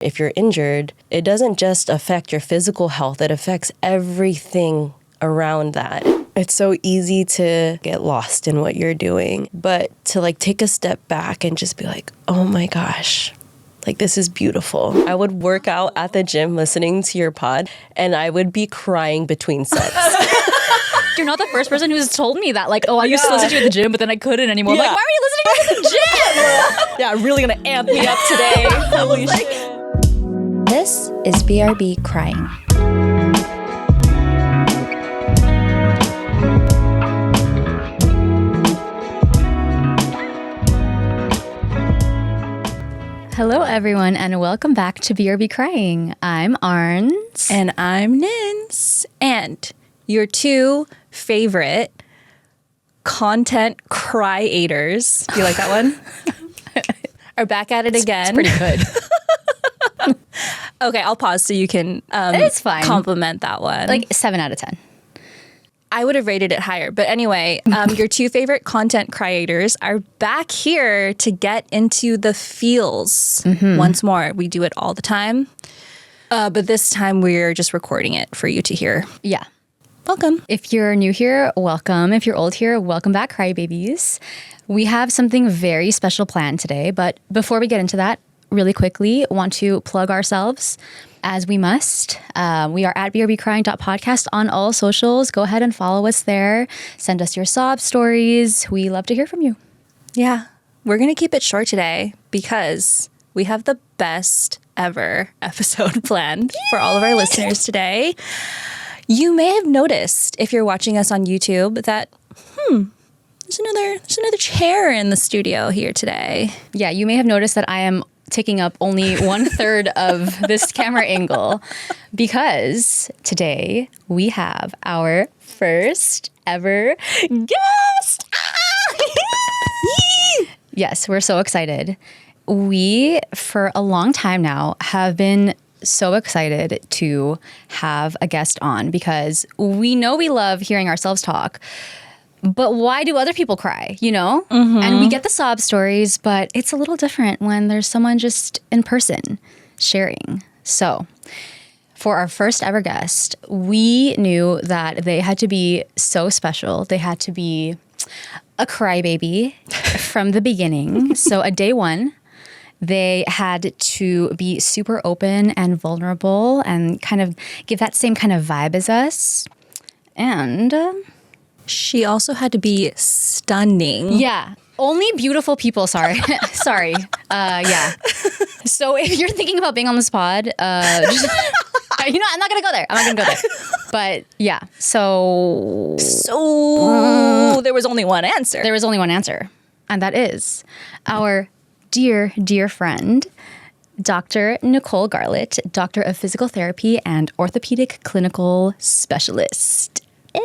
If you're injured, it doesn't just affect your physical health, it affects everything around that. It's so easy to get lost in what you're doing, but to like take a step back and just be like, oh my gosh, like this is beautiful. I would work out at the gym listening to your pod and I would be crying between sets. You're not the first person who's told me that. Like, I used to listen to you at the gym, but then I couldn't anymore. Yeah. Like, why were you listening to us at the gym? Yeah, really gonna amp me up today. Holy shit. This is BRB Crying. Hello, everyone, and welcome back to BRB Crying. I'm Arns. And I'm Nins. And your two favorite content cry-ators, do you like that one? Are back at it again. It's pretty good. Okay, I'll pause so you can It's fine. compliment that one. Like 7 out of 10. I would have rated it higher. But anyway, your two favorite content creators are back here to get into the feels once more. We do it all the time. But this time we're just recording it for you to hear. Yeah. Welcome. If you're new here, welcome. If you're old here, welcome back, crybabies. We have something very special planned today. But before we get into that, really quickly, want to plug ourselves as we must. We are at brbcrying.podcast on all socials. Go ahead and follow us there. Send us your sob stories. We love to hear from you. Yeah, we're going to keep it short today because we have the best ever episode planned for all of our listeners today. You may have noticed if you're watching us on YouTube that, there's another chair in the studio here today. Yeah, you may have noticed that I am taking up only 1/3 of this camera angle because today we have our first ever guest. Yes, we're so excited. We, for a long time now, have been so excited to have a guest on because we know we love hearing ourselves talk. But why do other people cry, you know? And we get the sob stories, but it's a little different when there's someone just in person sharing. So for our first ever guest, we knew that they had to be so special. They had to be a crybaby from the beginning. So at day one, they had to be super open and vulnerable and kind of give that same kind of vibe as us. And She also had to be stunning. yeah, only beautiful people. Sorry. Sorry. Yeah. So if you're thinking about being on this pod, just, I'm not going to go there. But yeah, so There was only one answer. there was only one answer. And that is our dear, dear friend, Dr. Nicole Garlit, Doctor of Physical Therapy and Orthopedic Clinical Specialist.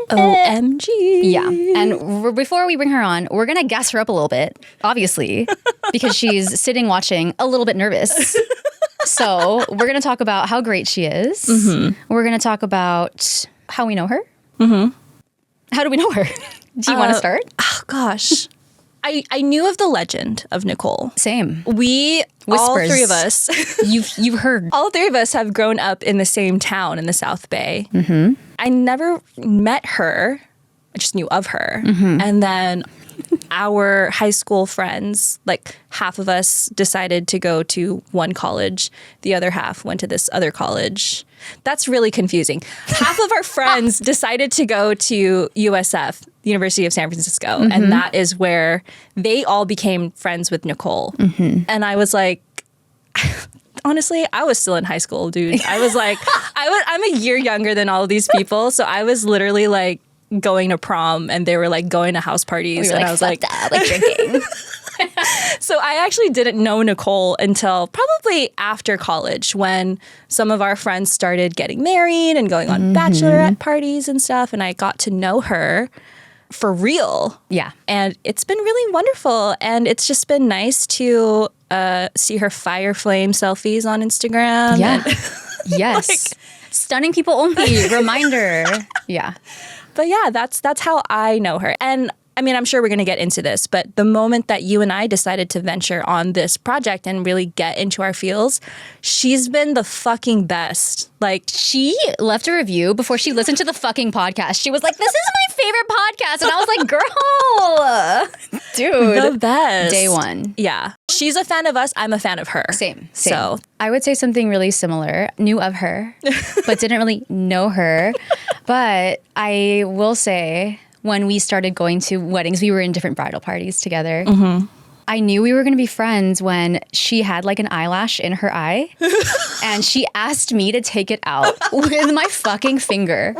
OMG. Yeah. And before we bring her on, we're going to gas her up a little bit, obviously, because she's sitting watching a little bit nervous. So we're going to talk about how great she is. We're going to talk about how we know her. How do we know her? Do you want to start? Oh, gosh. I knew of the legend of Nicole. Same. All Whispers. three of us, You've heard. all three of us have grown up in the same town in the South Bay. I never met her. I just knew of her. And then our high school friends, like half of us decided to go to one college. The other half went to this other college. That's really confusing. Half of our friends decided to go to USF, University of San Francisco. And that is where they all became friends with Nicole. And I was like, honestly, I was still in high school, dude. I was like, I'm a year younger than all of these people. So I was literally like going to prom and they were like going to house parties. We were and I was like drinking. So I actually didn't know Nicole until probably after college when some of our friends started getting married and going on bachelorette parties and stuff. And I got to know her for real. Yeah. And it's been really wonderful. And it's just been nice to see her fire flame selfies on Instagram. Yeah. And Yes. Stunning people only. Reminder. Yeah. but yeah, that's how I know her. And I mean, I'm sure we're going to get into this, but the moment that you and I decided to venture on this project and really get into our fields, she's been the fucking best. Like, She left a review before she listened to the fucking podcast. She was like, this is my favorite podcast. And I was like, girl, dude. the best. Day one. Yeah. She's a fan of us. I'm a fan of her. Same. So I would say something really similar. Knew of her, but didn't really know her. But I will say, when we started going to weddings, we were in different bridal parties together. I knew we were going to be friends when she had like an eyelash in her eye and she asked me to take it out with my fucking finger.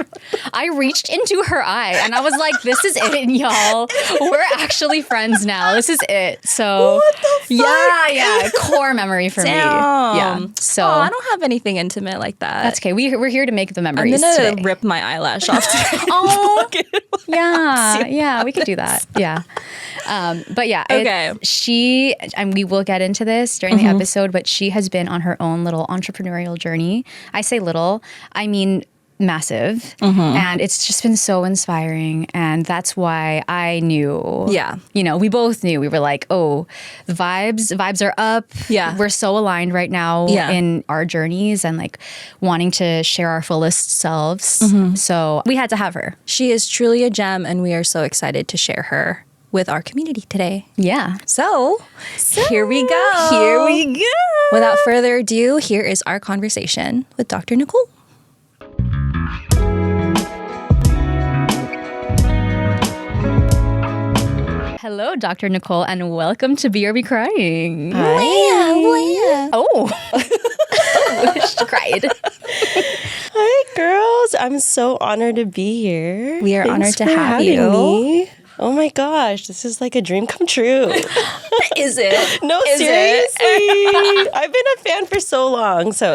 I reached into her eye and I was like, this is it, y'all. We're actually friends now. This is it. So What the fuck? yeah. Core memory for me. Damn. Yeah. So I don't have anything intimate like that. that's okay. We're here to make the I'm memories gonna today. rip my eyelash off today. Oh, yeah, we could do that. Yeah. But yeah, Okay. she, and we will get into this during the episode, but she has been on her own little entrepreneurial journey. I say little, I mean massive. And it's just been so inspiring. And that's why I knew, Yeah. you know, we both knew. We were like, oh, the vibes are up. Yeah. We're so aligned right now Yeah. in our journeys and like wanting to share our fullest selves. So we had to have her. She is truly a gem, and we are so excited to share her with our community today. Yeah. So here we go. Here we go. Without further ado, here is our conversation with Dr. Nicole. Hello, Dr. Nicole, and welcome to BRB Crying. Oh. She cried. Hi, girls. I'm so honored to be here. We are Thanks honored to for have having you. me. Oh my gosh, this is like a dream come true. Is it? No, Is seriously. I've been a fan for so long, so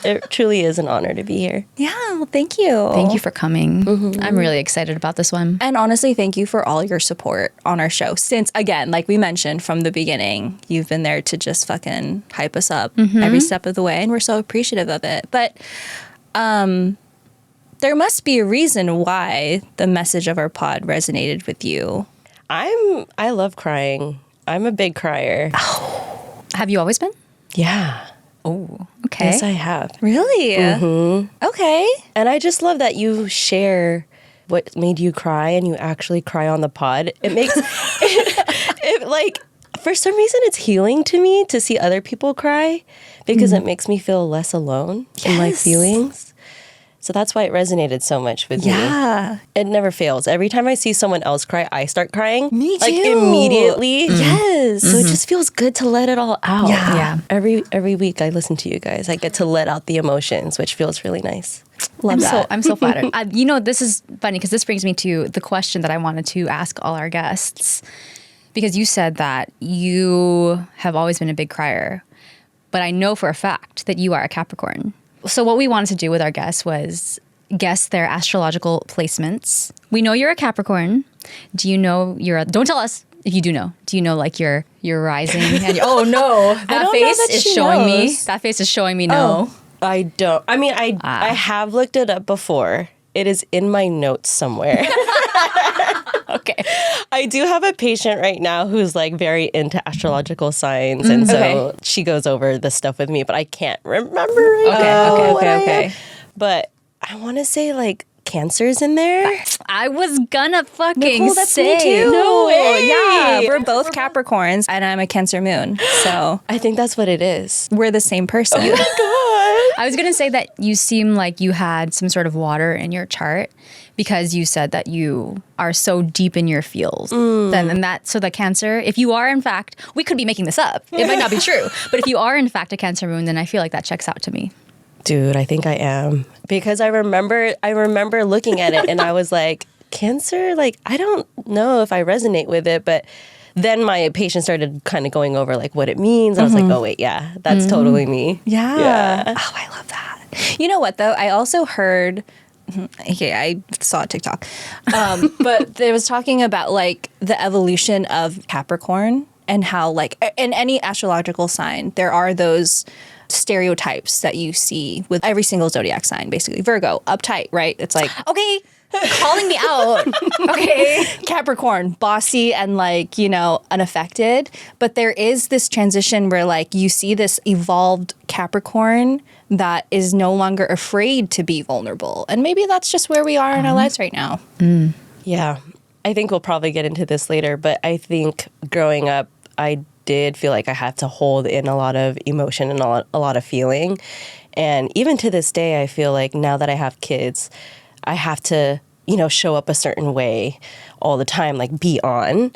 it truly is an honor to be here. Yeah, well, thank you. Thank you for coming. I'm really excited about this one. And honestly, thank you for all your support on our show. Since, again, like we mentioned from the beginning, you've been there to just fucking hype us up every step of the way, and we're so appreciative of it. But there must be a reason why the message of our pod resonated with you. I love crying. I'm a big crier. Have you always been? Yeah. Oh, okay. Yes, I have. Really? Okay. And I just love that you share what made you cry and you actually cry on the pod. It makes it like, for some reason, it's healing to me to see other people cry because it makes me feel less alone in my Yes. feelings. So that's why it resonated so much with me. Yeah. It never fails. Every time I see someone else cry, I start crying. Me Like too. immediately. Yes. So it just feels good to let it all out. Yeah. Every week I listen to you guys. I get to let out the emotions, which feels really nice. Love that. I'm so flattered. You know, this is funny because this brings me to the question that I wanted to ask all our guests. Because you said that you have always been a big crier, but I know for a fact that you are a Capricorn. So what we wanted to do with our guests was guess their astrological placements. We know you're a Capricorn. Do you know don't tell us if you do know. Do you know like your rising? And oh no, that don't know face that is she showing me. knows. That face is showing me no. I don't. I mean, I have looked it up before. It is in my notes somewhere. Okay. I do have a patient right now who's like very into astrological signs, and so she goes over this stuff with me, but I can't remember right now what I am. But I want to say like Cancer's in there. I was gonna fucking Nicole, that's say me too. No way. Yeah, we're both Capricorns, and I'm a Cancer moon. So I think that's what it is. we're the same person. God. I was gonna say that you seem like you had some sort of water in your chart because you said that you are so deep in your feels. So the Cancer, if you are in fact, we could be making this up. It might not be true, but if you are in fact a Cancer moon, then I feel like that checks out to me. Dude, I think I am. Because I remember looking at it and I was like, Cancer, like, I don't know if I resonate with it, but then my patient started kind of going over like what it means. I was like, oh wait, yeah, that's totally me. Yeah. Oh, I love that. You know what, though? I also heard, okay, I saw a TikTok, but it was talking about like the evolution of Capricorn and how like in any astrological sign, there are those stereotypes that you see with every single zodiac sign, basically. Virgo, uptight, right? It's like, Okay. calling me out. Okay. Capricorn, bossy and like, unaffected. But there is this transition where like you see this evolved Capricorn that is no longer afraid to be vulnerable. And maybe that's just where we are in our lives right now. Yeah. I think we'll probably get into this later, but I think growing up, I did feel like I had to hold in a lot of emotion and a lot of feeling. And even to this day, I feel like now that I have kids, I have to, show up a certain way all the time, like be on.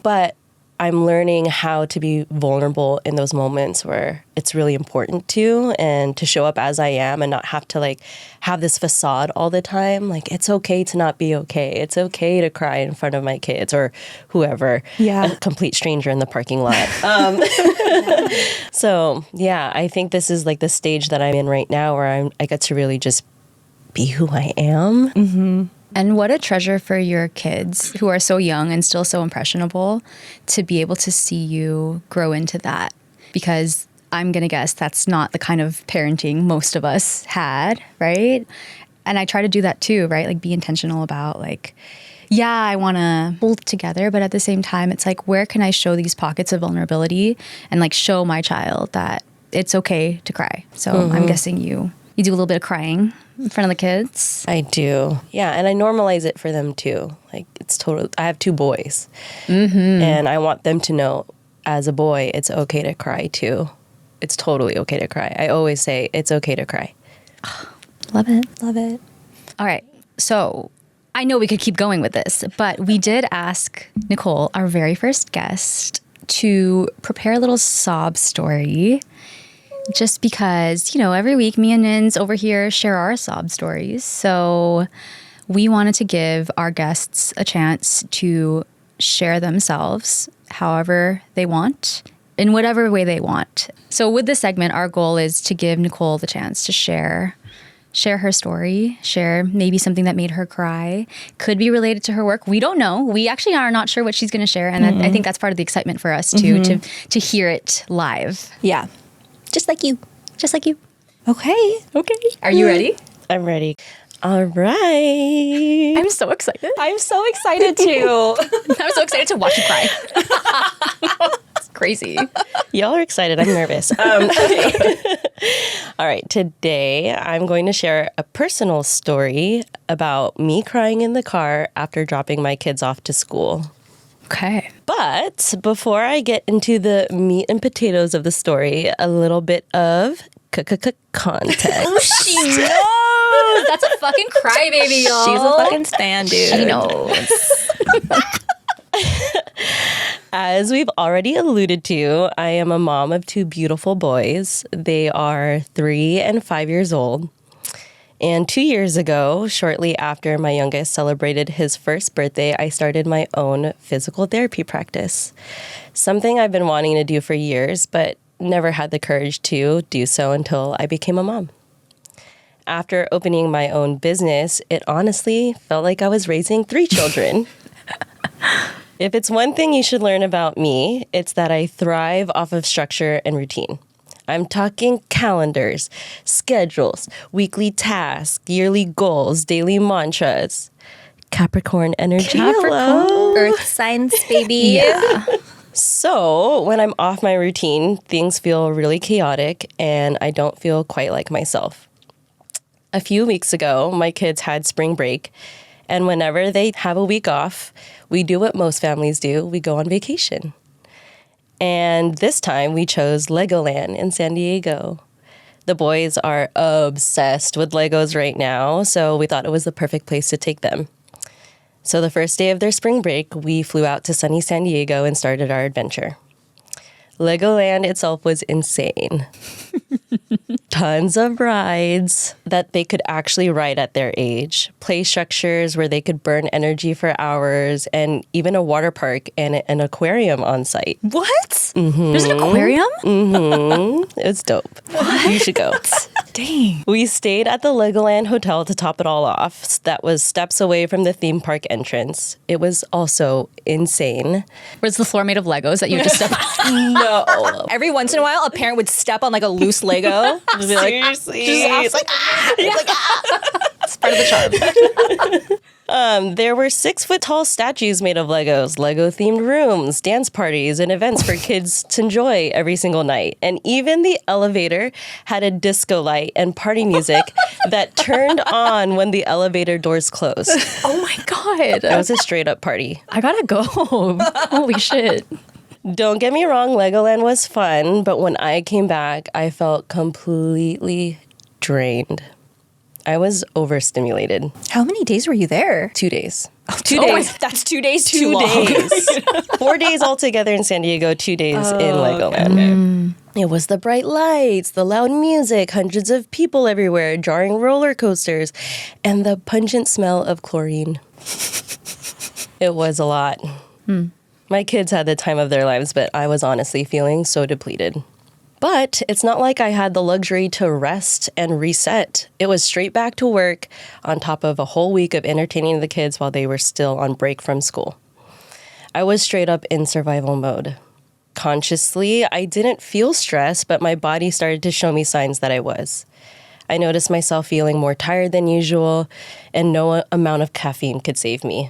But I'm learning how to be vulnerable in those moments where it's really important to, and to show up as I am and not have to like have this facade all the time. Like, it's okay to not be okay. It's okay to cry in front of my kids or whoever, a complete stranger in the parking lot. So yeah, I think this is like the stage that I'm in right now where I get to really just be who I am. And what a treasure for your kids who are so young and still so impressionable to be able to see you grow into that. Because I'm going to guess that's not the kind of parenting most of us had, right? And I try to do that too, right? Like be intentional about like, yeah, I want to hold together, but at the same time, it's like, where can I show these pockets of vulnerability and like show my child that it's okay to cry? So I'm guessing you do a little bit of crying in front of the kids. I do. Yeah. And I normalize it for them too. Like I have 2 boys and I want them to know as a boy, it's okay to cry too. It's totally okay to cry. I always say it's okay to cry. Love it. Love it. All right. So I know we could keep going with this, but we did ask Nicole, our very first guest, to prepare a little sob story. Just because, every week me and Nins over here share our sob stories. So we wanted to give our guests a chance to share themselves however they want, in whatever way they want. So with this segment, our goal is to give Nicole the chance to share her story, share maybe something that made her cry. Could be related to her work. We don't know. We actually are not sure what she's going to share. And I think that's part of the excitement for us too, to hear it live. Yeah. Just like you. Just like you. Okay. Are you ready? I'm ready. All right. I'm so excited. I'm so excited too. I'm so excited to watch you cry. It's crazy. Y'all are excited. I'm nervous. All right. Today, I'm going to share a personal story about me crying in the car after dropping my kids off to school. Okay. But before I get into the meat and potatoes of the story, a little bit of context. She knows. That's a fucking crybaby, y'all. She's a fucking stan, dude. She knows. As we've already alluded to, I am a mom of 2 beautiful boys. They are 3 and 5 years old. And 2 years ago, shortly after my youngest celebrated his first birthday, I started my own physical therapy practice. Something I've been wanting to do for years, but never had the courage to do so until I became a mom. After opening my own business, it honestly felt like I was raising 3 children. If it's one thing you should learn about me, it's that I thrive off of structure and routine. I'm talking calendars, schedules, weekly tasks, yearly goals, daily mantras. Capricorn energy. Hello. Earth signs, baby. Yeah. So when I'm off my routine, things feel really chaotic and I don't feel quite like myself. A few weeks ago, my kids had spring break, and whenever they have a week off, we do what most families do. We go on vacation. And this time we chose Legoland in San Diego. The boys are obsessed with Legos right now, so we thought it was the perfect place to take them. So the first day of their spring break, we flew out to sunny San Diego and started our adventure. Legoland itself was insane. Tons of rides that they could actually ride at their age, play structures where they could burn energy for hours, and even a water park and an aquarium on site. What? There's an aquarium? It's dope. What? You should go. Dang. We stayed at the Legoland Hotel to top it all off. That was steps away from the theme park entrance. It was also insane. Was the floor made of Legos that you just step on? No. Every once in a while, a parent would step on like a loose Lego. Seriously. Just part of the charm. There were 6-foot-tall statues made of Legos, Lego-themed rooms, dance parties, and events for kids to enjoy every single night. And even the elevator had a disco light and party music that turned on when the elevator doors closed. Oh my God. It was a straight-up party. I gotta go. Holy shit. Don't get me wrong, Legoland was fun, but when I came back, I felt completely drained. I was overstimulated. How many days were you there? 2 days. 2 days. That's 2 days too long. 2 days. 4 days altogether in San Diego, 2 days in Legoland. Okay. It was the bright lights, the loud music, hundreds of people everywhere, jarring roller coasters, and the pungent smell of chlorine. It was a lot. My kids had the time of their lives, but I was honestly feeling so depleted. But it's not like I had the luxury to rest and reset. It was straight back to work on top of a whole week of entertaining the kids while they were still on break from school. I was straight up in survival mode. Consciously, I didn't feel stress, but my body started to show me signs that I was. I noticed myself feeling more tired than usual, and no amount of caffeine could save me.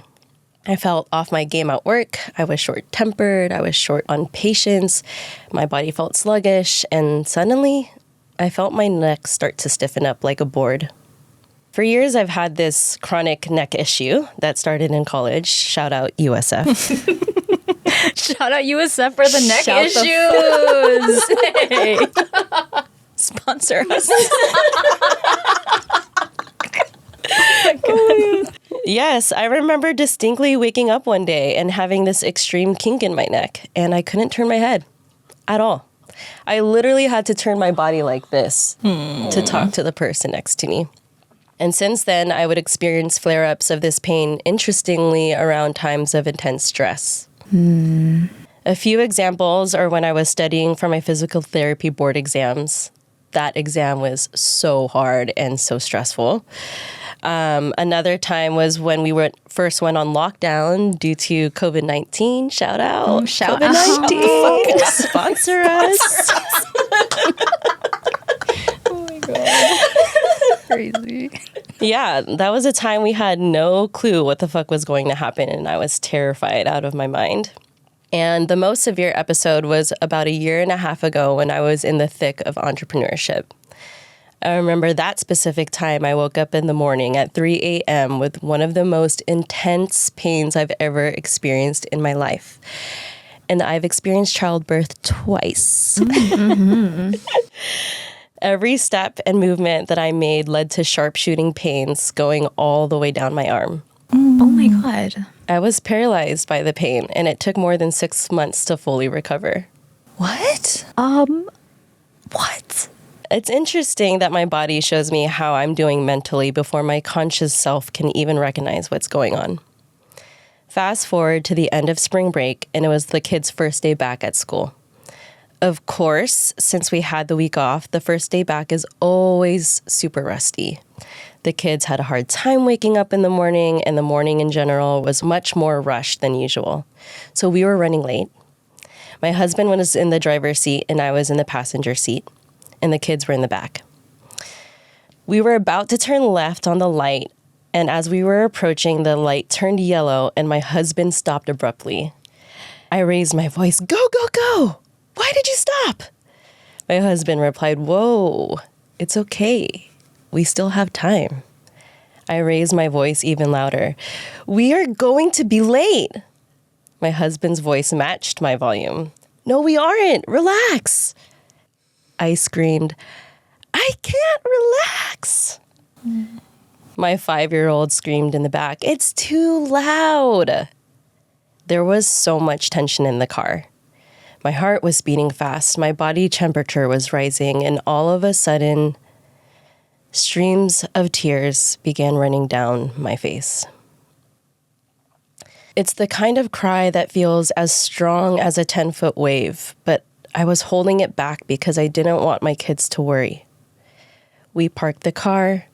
I felt off my game at work. I was short-tempered. I was short on patience. My body felt sluggish. And suddenly, I felt my neck start to stiffen up like a board. For years, I've had this chronic neck issue that started in college. Shout out USF. Shout out USF for the neck Shout issues. Hey. Sponsor us. Yes, I remember distinctly waking up one day and having this extreme kink in my neck, and I couldn't turn my head at all. I literally had to turn my body like this to talk to the person next to me. And since then, I would experience flare-ups of this pain, interestingly, around times of intense stress. A few examples are when I was studying for my physical therapy board exams. That exam was so hard and so stressful. Another time was when we first went on lockdown due to COVID-19. Shout out. Shout COVID-19. out. Sponsor us. Oh my God. Crazy. Yeah, that was a time we had no clue what the fuck was going to happen, and I was terrified out of my mind. And the most severe episode was about 1.5 years ago when I was in the thick of entrepreneurship. I remember that specific time I woke up in the morning at 3 a.m. with one of the most intense pains I've ever experienced in my life. And I've experienced childbirth twice. Every step and movement that I made led to sharp shooting pains going all the way down my arm. Oh my God. I was paralyzed by the pain, and it took more than 6 months to fully recover. What? What? It's interesting that my body shows me how I'm doing mentally before my conscious self can even recognize what's going on. Fast forward to the end of spring break, and it was the kids' first day back at school. Of course, since we had the week off, the first day back is always super rusty. The kids had a hard time waking up in the morning, and the morning in general was much more rushed than usual. So we were running late. My husband was in the driver's seat, and I was in the passenger seat, and the kids were in the back. We were about to turn left on the light, and as we were approaching, the light turned yellow, and my husband stopped abruptly. I raised my voice, "Go, go, go! Why did you stop?" My husband replied, "Whoa, it's okay. We still have time." I raised my voice even louder. "We are going to be late." My husband's voice matched my volume. "No, we aren't. Relax." I screamed, "I can't relax." My 5-year-old screamed in the back, "It's too loud." There was so much tension in the car. My heart was beating fast, my body temperature was rising, and all of a sudden, streams of tears began running down my face. It's the kind of cry that feels as strong as a 10-foot wave, but I was holding it back because I didn't want my kids to worry. We parked the car.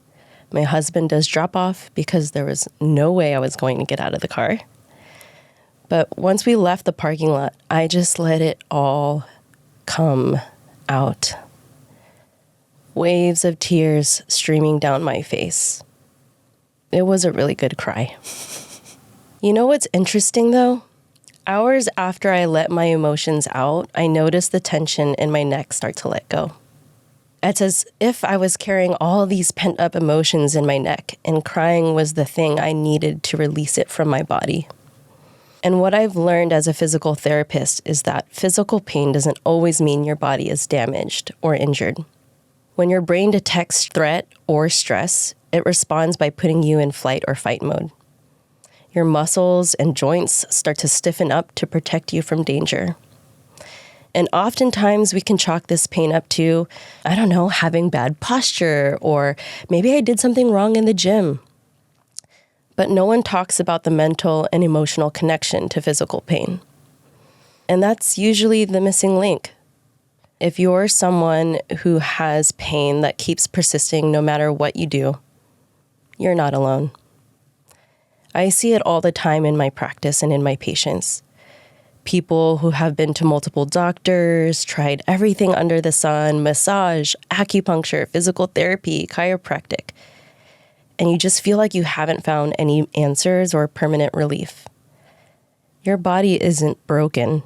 My husband does drop off because there was no way I was going to get out of the car. But once we left the parking lot, I just let it all come out. Waves of tears streaming down my face. It was a really good cry. You know what's interesting though? Hours after I let my emotions out, I noticed the tension in my neck start to let go. It's as if I was carrying all these pent-up emotions in my neck, and crying was the thing I needed to release it from my body. And what I've learned as a physical therapist is that physical pain doesn't always mean your body is damaged or injured. When your brain detects threat or stress, it responds by putting you in flight or fight mode. Your muscles and joints start to stiffen up to protect you from danger. And oftentimes we can chalk this pain up to, I don't know, having bad posture, or maybe I did something wrong in the gym. But no one talks about the mental and emotional connection to physical pain. And that's usually the missing link. If you're someone who has pain that keeps persisting no matter what you do, you're not alone. I see it all the time in my practice and in my patients. People who have been to multiple doctors, tried everything under the sun, massage, acupuncture, physical therapy, chiropractic, and you just feel like you haven't found any answers or permanent relief. Your body isn't broken.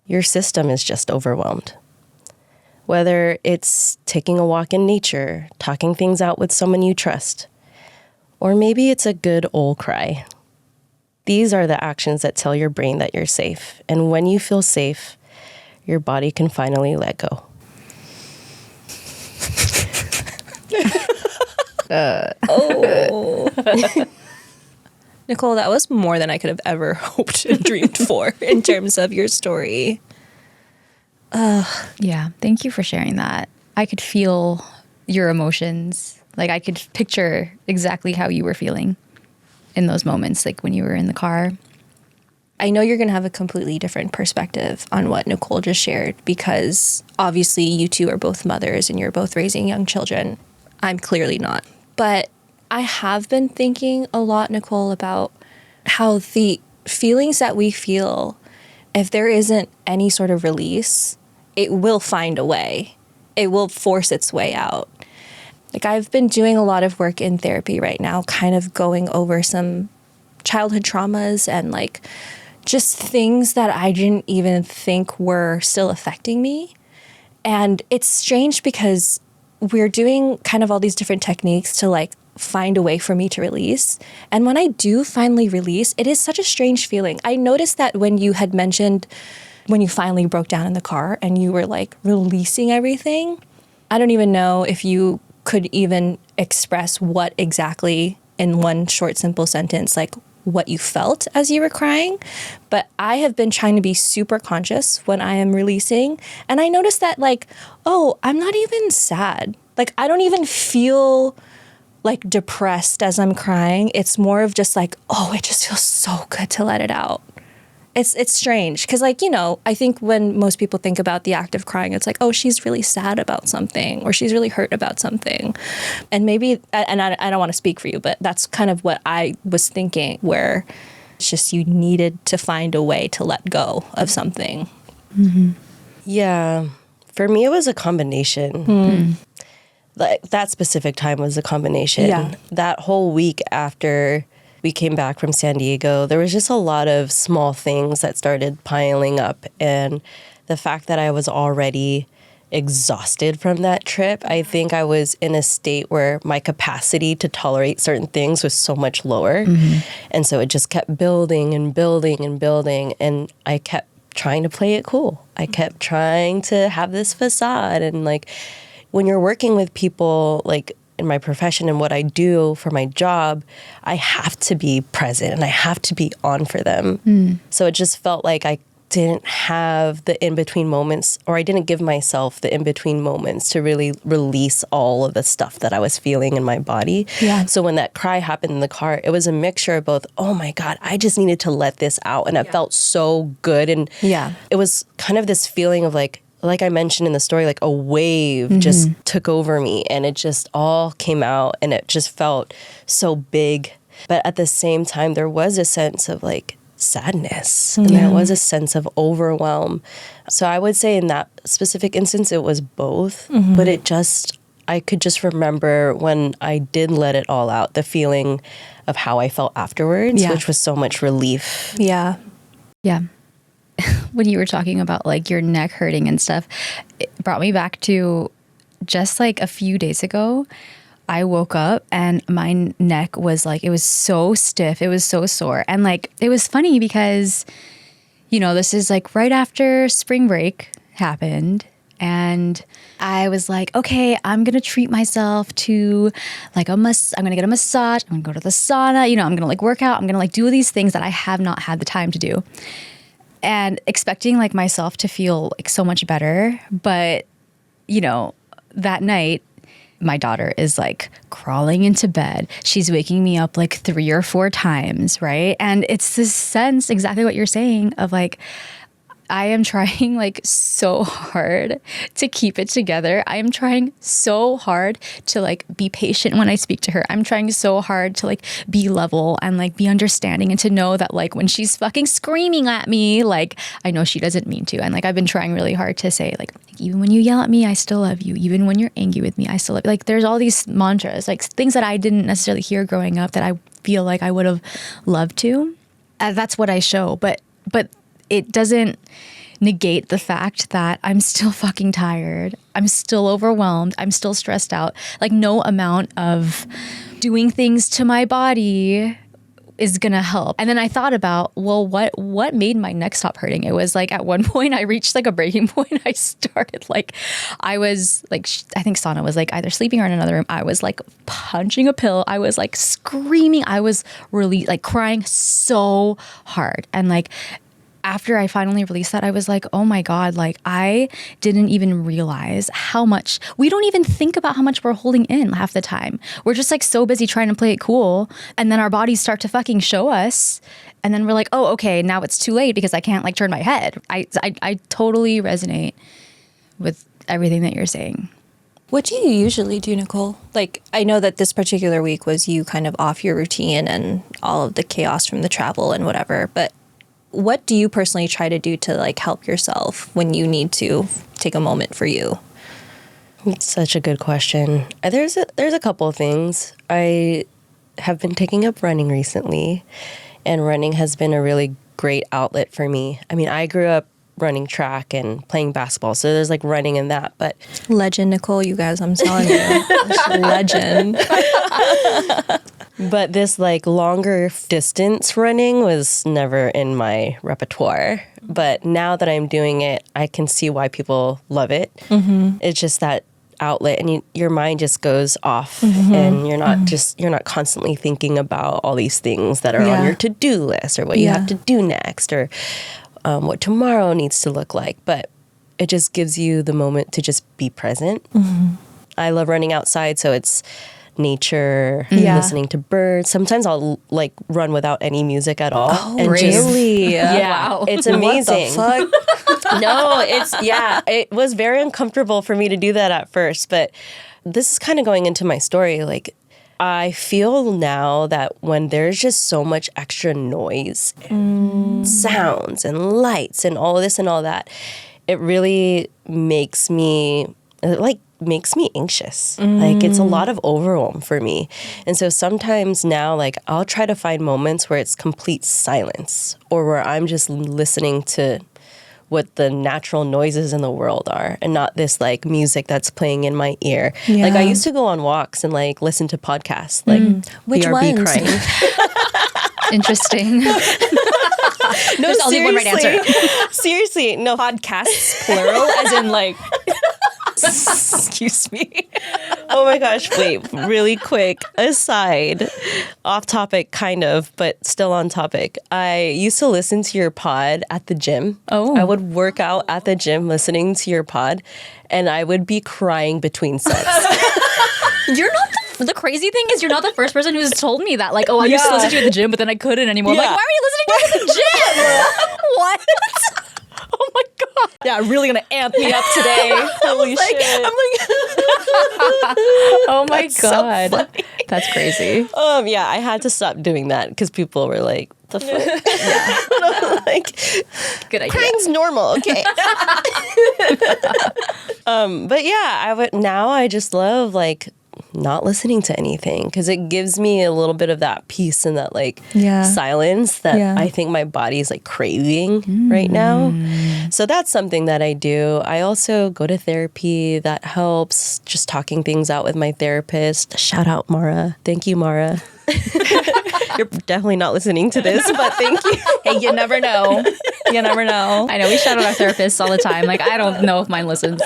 Your system is just overwhelmed. Whether it's taking a walk in nature, talking things out with someone you trust, or maybe it's a good old cry. These are the actions that tell your brain that you're safe. And when you feel safe, your body can finally let go. Nicole, that was more than I could have ever hoped and dreamed for in terms of your story. Yeah, thank you for sharing that. I could feel your emotions. Like I could picture exactly how you were feeling in those moments, like when you were in the car. I know you're going to have a completely different perspective on what Nicole just shared, because obviously you two are both mothers and you're both raising young children. I'm clearly not. But I have been thinking a lot, Nicole, about how the feelings that we feel, if there isn't any sort of release, it will find a way. It will force its way out. Like I've been doing a lot of work in therapy right now, kind of going over some childhood traumas and like just things that I didn't even think were still affecting me. And it's strange because we're doing kind of all these different techniques to like find a way for me to release. And when I do finally release, it is such a strange feeling. I noticed that when you had mentioned when you finally broke down in the car and you were like releasing everything, I don't even know if you could even express what exactly in one short, simple sentence, like what you felt as you were crying. But I have been trying to be super conscious when I am releasing. And I noticed that like, oh, I'm not even sad. Like, I don't even feel like depressed as I'm crying. It's more of just like, oh, it just feels so good to let it out. It's strange because, like, you know, I think when most people think about the act of crying, it's like, oh, she's really sad about something or she's really hurt about something. And maybe, and I don't want to speak for you, but that's kind of what I was thinking, where it's just you needed to find a way to let go of something. Mm-hmm. Yeah. For me, it was a combination. Like that specific time was a combination. Yeah. That whole week after we came back from San Diego, there was just a lot of small things that started piling up. And the fact that I was already exhausted from that trip, I think I was in a state where my capacity to tolerate certain things was so much lower. And so it just kept building and building and building. And I kept trying to play it cool. I kept trying to have this facade. And like, when you're working with people, like in my profession and what I do for my job, I have to be present and I have to be on for them. So it just felt like I didn't have the in-between moments, or I didn't give myself the in-between moments to really release all of the stuff that I was feeling in my body. Yeah. So when that cry happened in the car, it was a mixture of both, oh my God, I just needed to let this out. And it felt so good. And it was kind of this feeling of like I mentioned in the story, like a wave just took over me and it just all came out and it just felt so big. But at the same time, there was a sense of like sadness and there was a sense of overwhelm. So I would say in that specific instance, it was both, but it just I could just remember when I did let it all out, the feeling of how I felt afterwards, which was so much relief. Yeah. Yeah. When you were talking about like your neck hurting and stuff, it brought me back to just like a few days ago. I woke up and my neck was like, it was so stiff. It was so sore. And like, it was funny because, you know, this is like right after spring break happened. And I was like, okay, I'm going to treat myself to like I'm going to get a massage. I'm going to go to the sauna. You know, I'm going to like work out. I'm going to like do these things that I have not had the time to do. And expecting like myself to feel like so much better. But, you know, that night, my daughter is like crawling into bed. She's waking me up like 3 or 4 times, right? And it's this sense, exactly what you're saying, of like, I am trying like so hard to keep it together. I am trying so hard to like be patient when I speak to her. I'm trying so hard to like be level and like be understanding and to know that like when she's fucking screaming at me, like I know she doesn't mean to. And like I've been trying really hard to say like even when you yell at me, I still love you. Even when you're angry with me, I still love you. Like there's all these mantras, like things that I didn't necessarily hear growing up that I feel like I would have loved to. That's what I show. But it doesn't negate the fact that I'm still fucking tired. I'm still overwhelmed. I'm still stressed out. Like no amount of doing things to my body is gonna help. And then I thought about, well, what made my neck stop hurting? It was like at one point I reached like a breaking point. I started like, I was like, I think Sana was like either sleeping or in another room. I was like punching a pill. I was like screaming. I was really like crying so hard. And like, after I finally released that, I was like, oh my God, like I didn't even realize how much, we don't even think about how much we're holding in half the time. We're just like so busy trying to play it cool. And then our bodies start to fucking show us. And then we're like, oh, okay, now it's too late because I can't like turn my head. I totally resonate with everything that you're saying. What do you usually do, Nicole? Like, I know that this particular week was you kind of off your routine and all of the chaos from the travel and whatever, but what do you personally try to do to like help yourself when you need to take a moment for you? It's such a good question. There's a couple of things. I have been taking up running recently, and running has been a really great outlet for me. I mean, I grew up running track and playing basketball, so there's like running in that, but Legend, Nicole, you guys, I'm telling you. Legend. But this like longer distance running was never in my repertoire. But now that I'm doing it, I can see why people love it. Mm-hmm. It's just that outlet, and your mind just goes off, and you're not constantly thinking about all these things that are on your to-do list or what you have to do next or what tomorrow needs to look like. But it just gives you the moment to just be present. Mm-hmm. I love running outside, so it's nature, listening to birds. Sometimes I'll like run without any music at all. Oh, and really? Wow. It's amazing. What the fuck? No, it was very uncomfortable for me to do that at first, but this is kind of going into my story. Like, I feel now that when there's just so much extra noise and sounds and lights and all this and all that, it really makes me anxious. Like it's a lot of overwhelm for me. And so sometimes now, like I'll try to find moments where it's complete silence or where I'm just listening to what the natural noises in the world are and not this like music that's playing in my ear. Yeah. Like I used to go on walks and like listen to podcasts, like Which BRB ones? crying. Interesting. No, There's only one right answer. Seriously, no. Podcasts, plural, as in like, excuse me. Oh my gosh, wait, really quick aside, off topic kind of, but still on topic. I used to listen to your pod at the gym. Oh. I would work out at the gym listening to your pod, and I would be crying between sets. You're not the crazy thing is you're not the first person who's told me that. Like, oh, I used to listen to you at the gym, but then I couldn't anymore. Yeah. Like, why are you listening to us at the gym? What? Oh my God. Yeah, really gonna amp me up today. Holy shit. Oh my That's so God. funny. That's crazy. Yeah, I had to stop doing that because people were like, the fuck? Like, Good idea. crying's normal, okay. But yeah, I just love like not listening to anything because it gives me a little bit of that peace and that like silence that I think my body's like craving right now. So that's something that I do. I also go to therapy. That helps. Just talking things out with my therapist. Shout out Mara. Thank you, Mara. You're definitely not listening to this, but thank you. Hey, you never know. You never know. I know we shout out our therapists all the time. Like, I don't know if mine listens.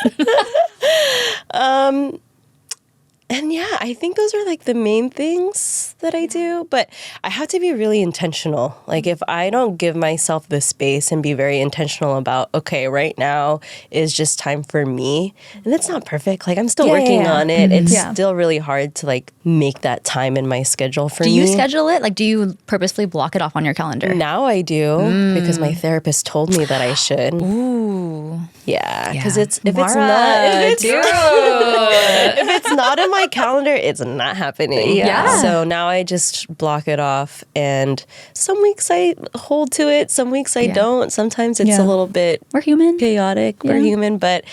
And yeah, I think those are like the main things that I do, but I have to be really intentional. Like if I don't give myself the space and be very intentional about, okay, right now is just time for me. And it's not perfect. Like I'm still working on it. It's still really hard to like make that time in my schedule for me. Do you schedule it? Like, do you purposely block it off on your calendar? Now I do because my therapist told me that I should. Ooh. Yeah, because if Mara, it's not in my calendar, it's not happening. Yeah. So now I just block it off, and some weeks I hold to it, some weeks I don't. Sometimes it's a little bit We're human. chaotic. We're human, but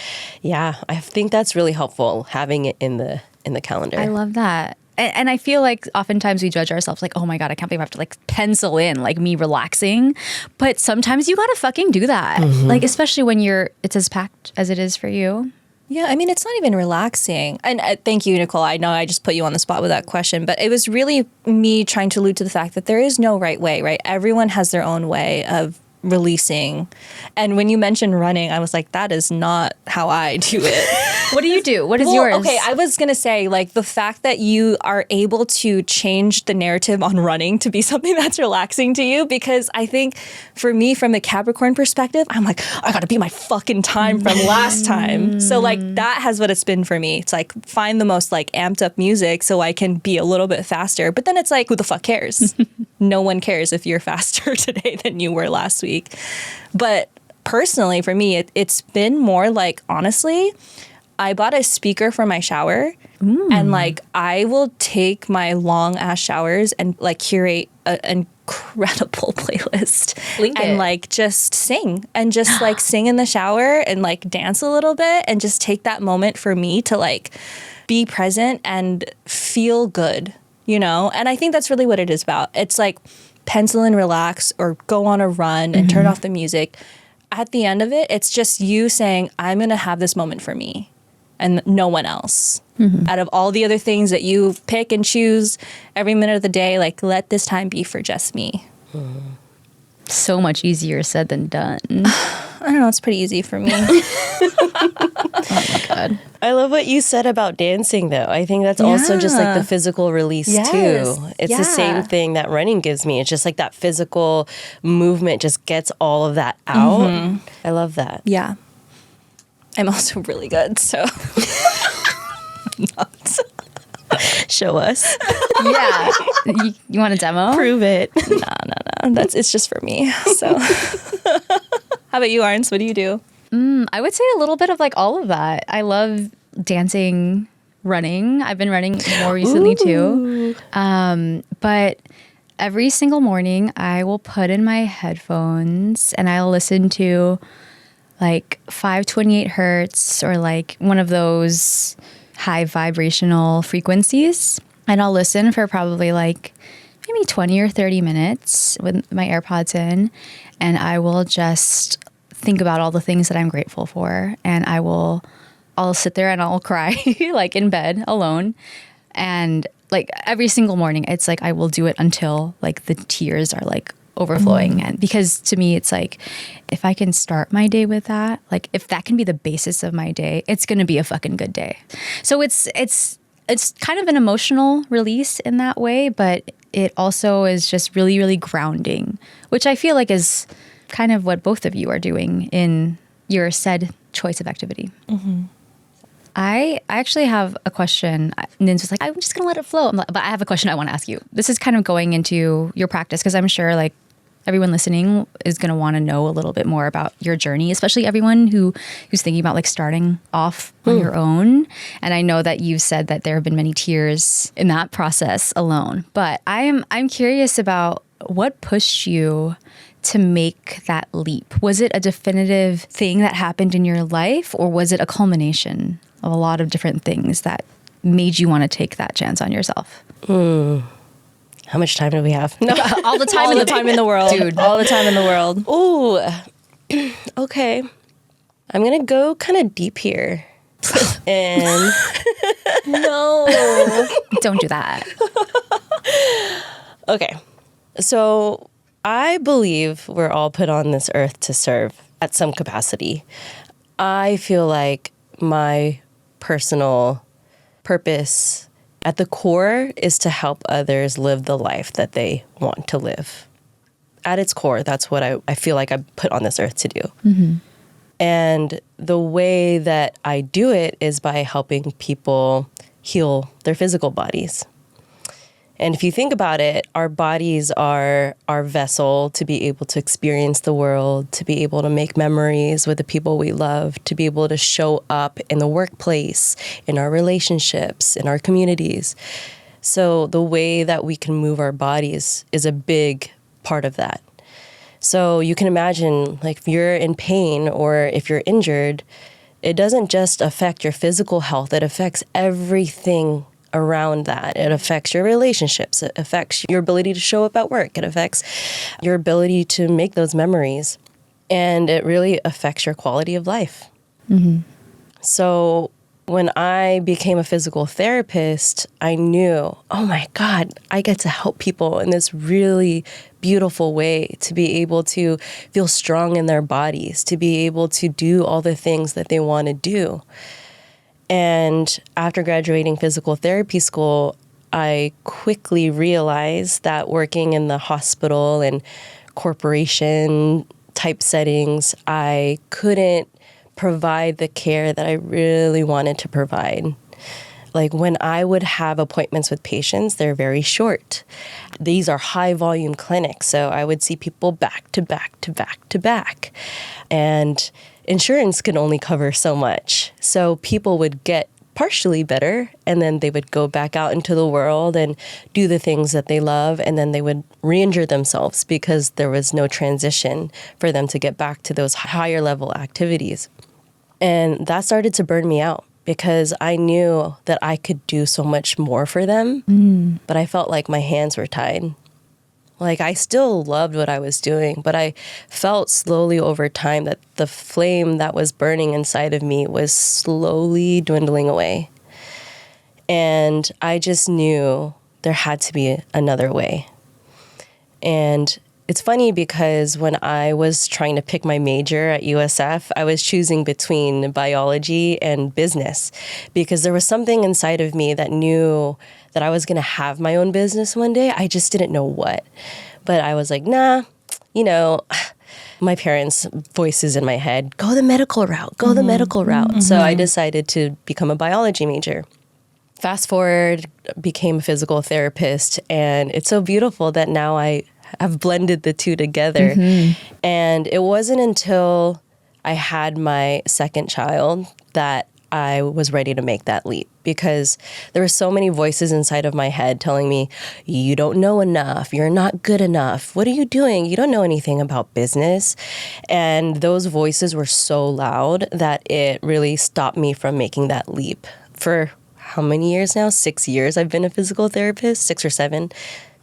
yeah, I think that's really helpful having it in the calendar. I love that. And I feel like oftentimes we judge ourselves like, oh my God, I can't believe I have to like pencil in like me relaxing. But sometimes you gotta fucking do that. Like, especially when it's as packed as it is for you. Yeah, I mean, it's not even relaxing. And thank you, Nicole. I know I just put you on the spot with that question, but it was really me trying to allude to the fact that there is no right way, right? Everyone has their own way of releasing. And when you mentioned running, I was like, that is not how I do it. What do you do? What is yours? Okay, I was going to say, like, the fact that you are able to change the narrative on running to be something that's relaxing to you, because I think for me, from the Capricorn perspective, I'm like, I got to beat my fucking time from last time. So, like, that has what it's been for me. It's like, find the most, like, amped up music so I can be a little bit faster. But then it's like, who the fuck cares? No one cares if you're faster today than you were last week. But personally, for me, it's been more like, honestly, I bought a speaker for my shower and like I will take my long ass showers and like curate an incredible playlist and like just sing and just like sing in the shower and like dance a little bit and just take that moment for me to like be present and feel good, you know? And I think that's really what it is about. It's like pencil and relax or go on a run and turn off the music. At the end of it, it's just you saying, I'm going to have this moment for me and no one else. Out of all the other things that you pick and choose every minute of the day, like let this time be for just me. So much easier said than done. I don't know. It's pretty easy for me. Oh my God. I love what you said about dancing, though. I think that's also just like the physical release, too. It's the same thing that running gives me. It's just like that physical movement just gets all of that out. I love that. Yeah. I'm also really good, so. Not. Show us. Yeah. You want a demo? Prove it. No. It's just for me, so. How about you, Arns? What do you do? I would say a little bit of like all of that. I love dancing, running. I've been running more recently too. But every single morning I will put in my headphones and I'll listen to like 528 hertz or like one of those high vibrational frequencies. And I'll listen for probably like maybe 20 or 30 minutes with my AirPods in. And I will just think about all the things that I'm grateful for. And I'll sit there and I'll cry like in bed alone. And like every single morning, it's like I will do it until like the tears are like overflowing. And because to me, it's like, if I can start my day with that, like if that can be the basis of my day, it's going to be a fucking good day. So it's kind of an emotional release in that way, but it also is just really, really grounding, which I feel like is kind of what both of you are doing in your said choice of activity. I actually have a question. Nins was like, I'm just going to let it flow. But I have a question I want to ask you. This is kind of going into your practice because I'm sure like everyone listening is going to want to know a little bit more about your journey, especially everyone who's thinking about like starting off on your own. And I know that you've said that there have been many tears in that process alone. But I'm curious about what pushed you to make that leap? Was it a definitive thing that happened in your life, or was it a culmination of a lot of different things that made you want to take that chance on yourself? How much time do we have? No. All the time, All the time in the world. Dude. All the time in the world. Ooh. Okay. I'm going to go kind of deep here. And No. Don't do that. okay. So I believe we're all put on this earth to serve at some capacity. I feel like my personal purpose at the core is to help others live the life that they want to live. At its core, that's what I feel like I'm put on this earth to do. Mm-hmm. And the way that I do it is by helping people heal their physical bodies. And if you think about it, our bodies are our vessel to be able to experience the world, to be able to make memories with the people we love, to be able to show up in the workplace, in our relationships, in our communities. So the way that we can move our bodies is a big part of that. So you can imagine, like, if you're in pain or if you're injured, it doesn't just affect your physical health, it affects everything around that. It affects your relationships. It affects your ability to show up at work. It affects your ability to make those memories. And it really affects your quality of life. Mm-hmm. So when I became a physical therapist, I knew, oh my God, I get to help people in this really beautiful way, to be able to feel strong in their bodies, to be able to do all the things that they want to do. And after graduating physical therapy school, I quickly realized that working in the hospital and corporation type settings, I couldn't provide the care that I really wanted to provide. Like when I would have appointments with patients, they're very short. These are high volume clinics, so I would see people back to back to back to back. And insurance can only cover so much. So people would get partially better, and then they would go back out into the world and do the things that they love, and then they would re-injure themselves because there was no transition for them to get back to those higher level activities. And that started to burn me out because I knew that I could do so much more for them, but I felt like my hands were tied. Like, I still loved what I was doing, but I felt slowly over time that the flame that was burning inside of me was slowly dwindling away. And I just knew there had to be another way. And it's funny because when I was trying to pick my major at USF, I was choosing between biology and business because there was something inside of me that knew that I was going to have my own business one day. I just didn't know what. But I was like, nah, my parents' voices in my head, go the medical route, go the medical route. Mm-hmm. So I decided to become a biology major. Fast forward, became a physical therapist, and it's so beautiful that now I've blended the two together. Mm-hmm. And it wasn't until I had my second child that I was ready to make that leap, because there were so many voices inside of my head telling me, you don't know enough, you're not good enough, what are you doing? You don't know anything about business. And those voices were so loud that it really stopped me from making that leap. For how many years now? 6 years I've been a physical therapist, 6 or 7.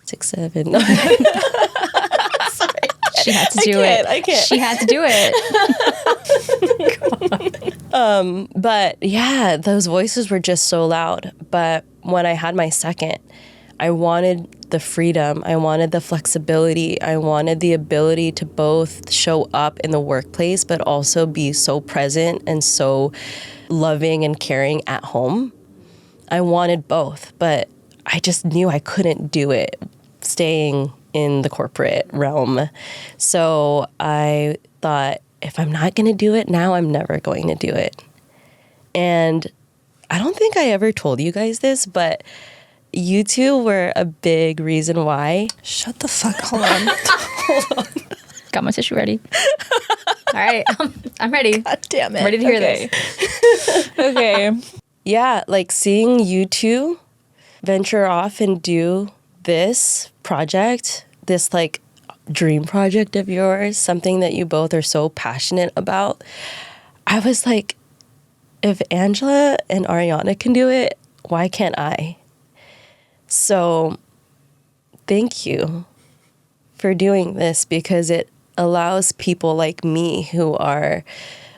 6, 7. Sorry. She had to do it. I can't. She had to do it. But yeah, those voices were just so loud. But when I had my second, I wanted the freedom. I wanted the flexibility. I wanted the ability to both show up in the workplace, but also be so present and so loving and caring at home. I wanted both, but I just knew I couldn't do it staying in the corporate realm. So I thought, if I'm not going to do it now, I'm never going to do it. And I don't think I ever told you guys this, but you two were a big reason why. Shut the fuck. Hold on. Hold on. Got my tissue ready. All right. I'm ready. God damn it. I'm ready to hear this. Okay. Yeah, like seeing you two venture off and do this project this like dream project of yours, something that you both are so passionate about, I was like, if Angela and Ariana can do it, why can't I? So thank you for doing this, because it allows people like me who are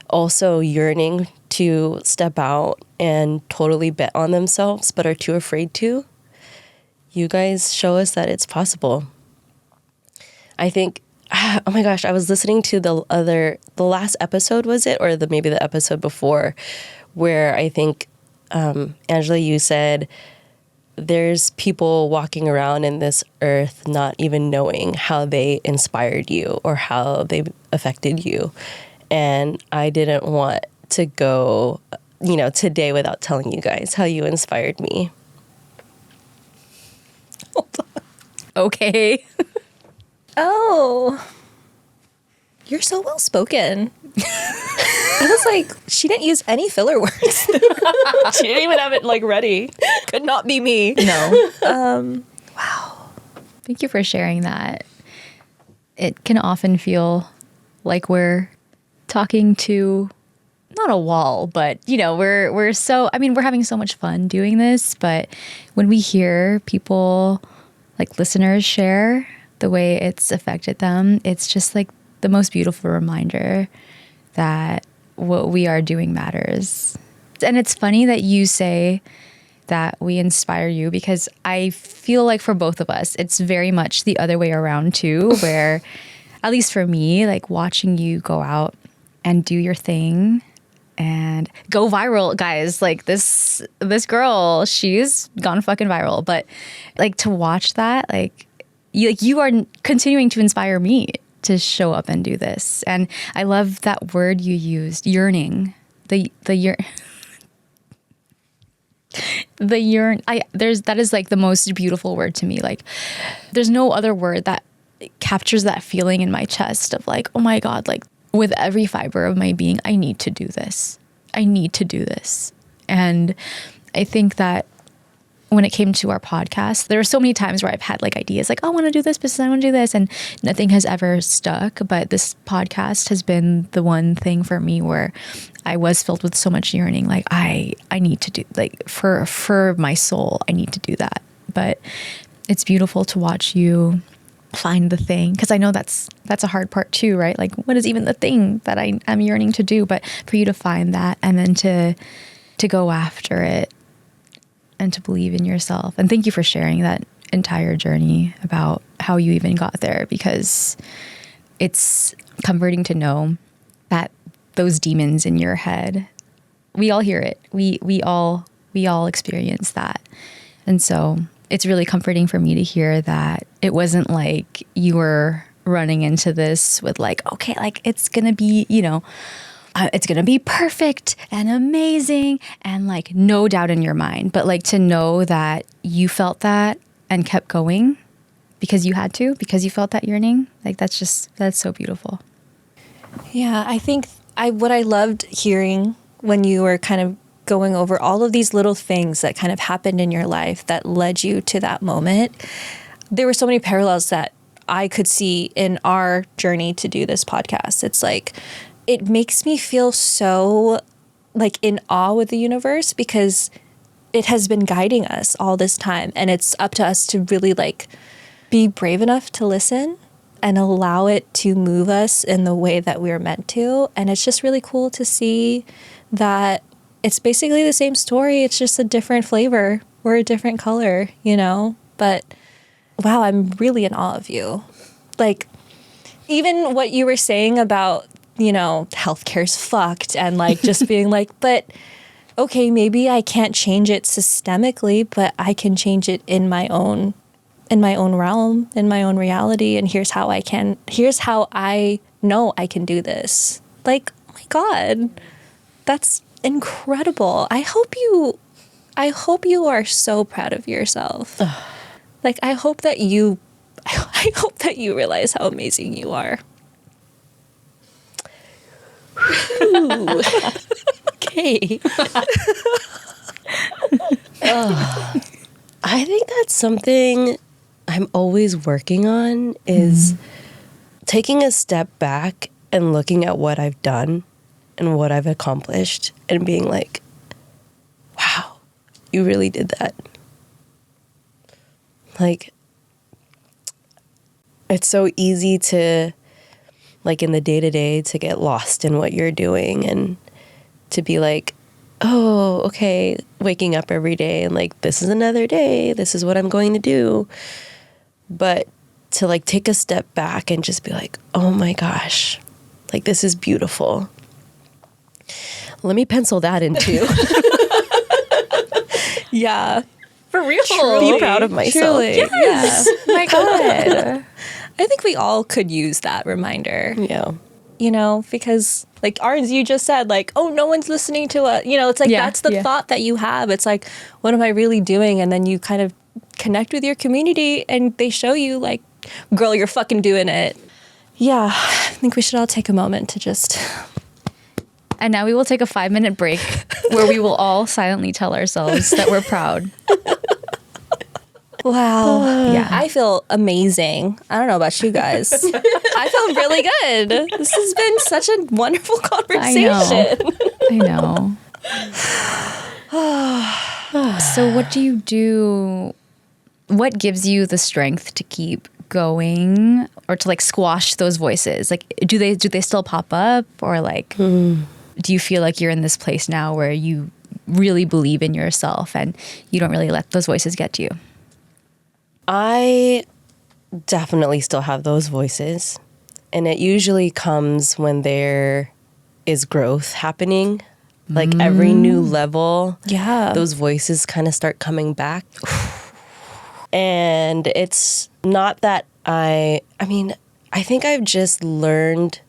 also yearning to step out and totally bet on themselves but are too afraid to. You guys show us that it's possible. I think, oh my gosh, I was listening to the last episode, was it? Or maybe the episode before, where I think, Angela, you said, there's people walking around in this earth not even knowing how they inspired you or how they affected you. And I didn't want to go, today without telling you guys how you inspired me. Okay. Oh, you're so well spoken. I was like, she didn't use any filler words. She didn't even have it like ready. Could not be me. No. Wow. Thank you for sharing that. It can often feel like we're talking to not a wall, but we're having so much fun doing this, but when we hear people like listeners share the way it's affected them, it's just like the most beautiful reminder that what we are doing matters. And it's funny that you say that we inspire you, because I feel like for both of us, it's very much the other way around too, where at least for me, like watching you go out and do your thing and go viral, guys, like this girl, she's gone fucking viral, but like to watch that, like you are continuing to inspire me to show up and do this. And I love that word you used, yearning. That is like the most beautiful word to me. Like there's no other word that captures that feeling in my chest of like, oh my God, like with every fiber of my being, I need to do this. I need to do this. And I think that when it came to our podcast, there were so many times where I've had like ideas like, oh, I want to do this business, I want to do this, and nothing has ever stuck. But this podcast has been the one thing for me where I was filled with so much yearning. Like I need to do, like for my soul, I need to do that. But it's beautiful to watch you find the thing, because I know that's a hard part too, right? Like what is even the thing that I'm yearning to do? But for you to find that and then to go after it and to believe in yourself. And thank you for sharing that entire journey about how you even got there, because it's comforting to know that those demons in your head, we all hear it. We all experience that. And so it's really comforting for me to hear that it wasn't like you were running into this with like, okay, like it's going to be, it's going to be perfect and amazing and like no doubt in your mind. But like to know that you felt that and kept going because you had to, because you felt that yearning, like that's so beautiful. Yeah, I think what I loved hearing when you were kind of going over all of these little things that kind of happened in your life that led you to that moment, there were so many parallels that I could see in our journey to do this podcast. It's like, it makes me feel so like in awe with the universe, because it has been guiding us all this time. And it's up to us to really like be brave enough to listen and allow it to move us in the way that we're meant to. And it's just really cool to see that it's basically the same story. It's just a different flavor or a different color, But wow, I'm really in awe of you. Like even what you were saying about, healthcare's fucked and like just being like, but okay, maybe I can't change it systemically, but I can change it in my own realm, in my own reality. And here's how I know I can do this. Like, oh my God, that's incredible. I hope you are so proud of yourself. Like, I hope that you realize how amazing you are. Okay. I think that's something I'm always working on is taking a step back and looking at what I've done and what I've accomplished and being like, wow, you really did that. Like, it's so easy to, like in the day-to-day, to get lost in what you're doing and to be like, oh, okay, waking up every day and like, this is another day. This is what I'm going to do. But to like take a step back and just be like, oh my gosh, like this is beautiful. Let me pencil that in too. Yeah. For real. Be proud of myself. Truly. Yes. Yeah. My God. I think we all could use that reminder. Yeah. You know, because like Arns, you just said like, oh, no one's listening to us. You know, it's like that's the thought that you have. It's like, what am I really doing? And then you kind of connect with your community and they show you like, girl, you're fucking doing it. Yeah. I think we should all take a moment to just... And now we will take a 5-minute break where we will all silently tell ourselves that we're proud. Wow. Yeah. I feel amazing. I don't know about you guys. I feel really good. This has been such a wonderful conversation. I know. So what do you do? What gives you the strength to keep going or to like squash those voices? Like, do they still pop up, or like, do you feel like you're in this place now where you really believe in yourself and you don't really let those voices get to you? I definitely still have those voices, and it usually comes when there is growth happening. Like every new level, those voices kind of start coming back. And it's not that I think I've just learned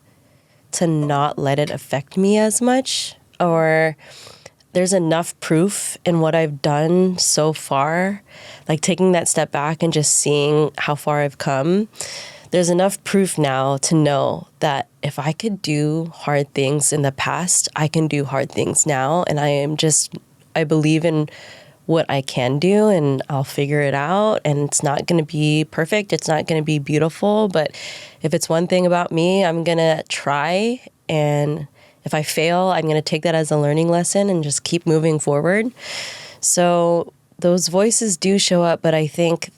to not let it affect me as much, or there's enough proof in what I've done so far, like taking that step back and just seeing how far I've come. There's enough proof now to know that if I could do hard things in the past, I can do hard things now. And I believe in what I can do, and I'll figure it out. And it's not going to be perfect. It's not going to be beautiful. But if it's one thing about me, I'm going to try. And if I fail, I'm going to take that as a learning lesson and just keep moving forward. So those voices do show up, but I think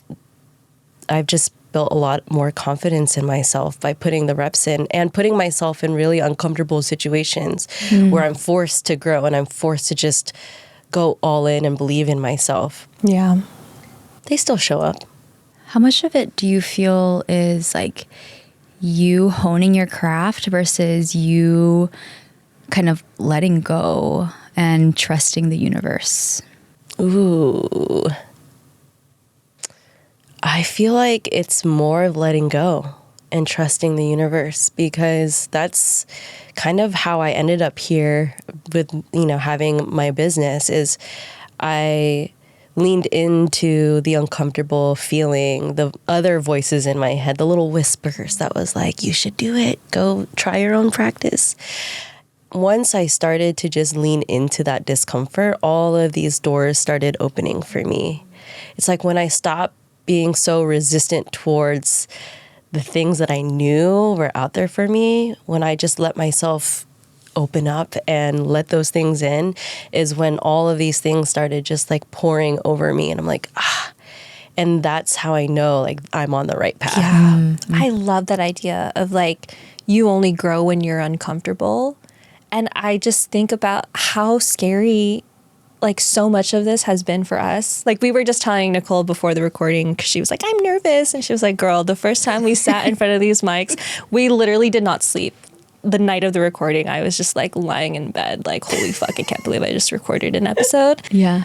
I've just built a lot more confidence in myself by putting the reps in and putting myself in really uncomfortable situations where I'm forced to grow and I'm forced to just go all in and believe in myself. Yeah. They still show up. How much of it do you feel is like you honing your craft versus you kind of letting go and trusting the universe? Ooh. I feel like it's more of letting go and trusting the universe, because that's kind of how I ended up here with, having my business. Is I leaned into the uncomfortable feeling, the other voices in my head, the little whispers that was like, you should do it, go try your own practice. Once I started to just lean into that discomfort, all of these doors started opening for me. It's like when I stopped being so resistant towards the things that I knew were out there for me, when I just let myself open up and let those things in, is when all of these things started just like pouring over me. And I'm like, and that's how I know like I'm on the right path. Yeah. I love that idea of like, you only grow when you're uncomfortable. And I just think about how scary like so much of this has been for us. Like we were just telling Nicole before the recording, because she was like, I'm nervous. And she was like, girl, the first time we sat in front of these mics, we literally did not sleep. The night of the recording, I was just like lying in bed, like, holy fuck, I can't believe I just recorded an episode. Yeah.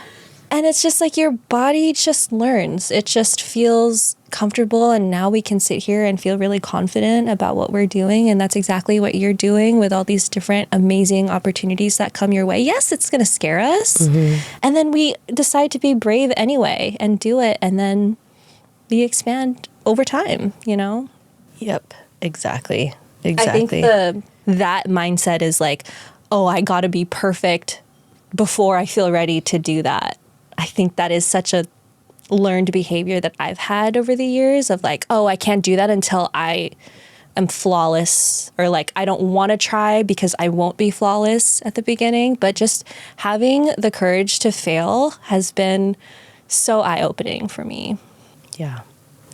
And it's just like your body just learns. It just feels comfortable. And now we can sit here and feel really confident about what we're doing. And that's exactly what you're doing with all these different amazing opportunities that come your way. Yes, it's going to scare us. And then we decide to be brave anyway and do it. And then we expand over time, Yep, exactly. I think that mindset is like, oh, I got to be perfect before I feel ready to do that. I think that is such a learned behavior that I've had over the years of like, oh, I can't do that until I am flawless, or like I don't want to try because I won't be flawless at the beginning. But just having the courage to fail has been so eye-opening for me. Yeah.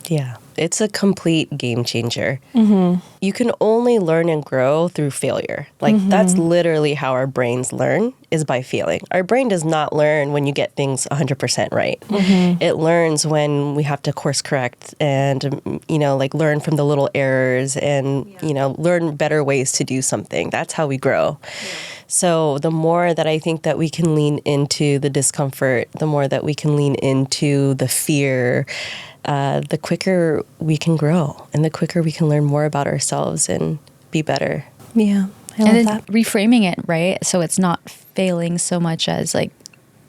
Yeah. It's a complete game changer. You can only learn and grow through failure. Like that's literally how our brains learn, is by failing. Our brain does not learn when you get things 100% right. It learns when we have to course correct and, you know, like learn from the little errors and, you know, learn better ways to do something. That's how we grow. So the more that I think that we can lean into the discomfort, the more that we can lean into the fear, the quicker we can grow and the quicker we can learn more about ourselves and be better. Yeah, I And love then that. reframing it, right? So it's not failing so much as like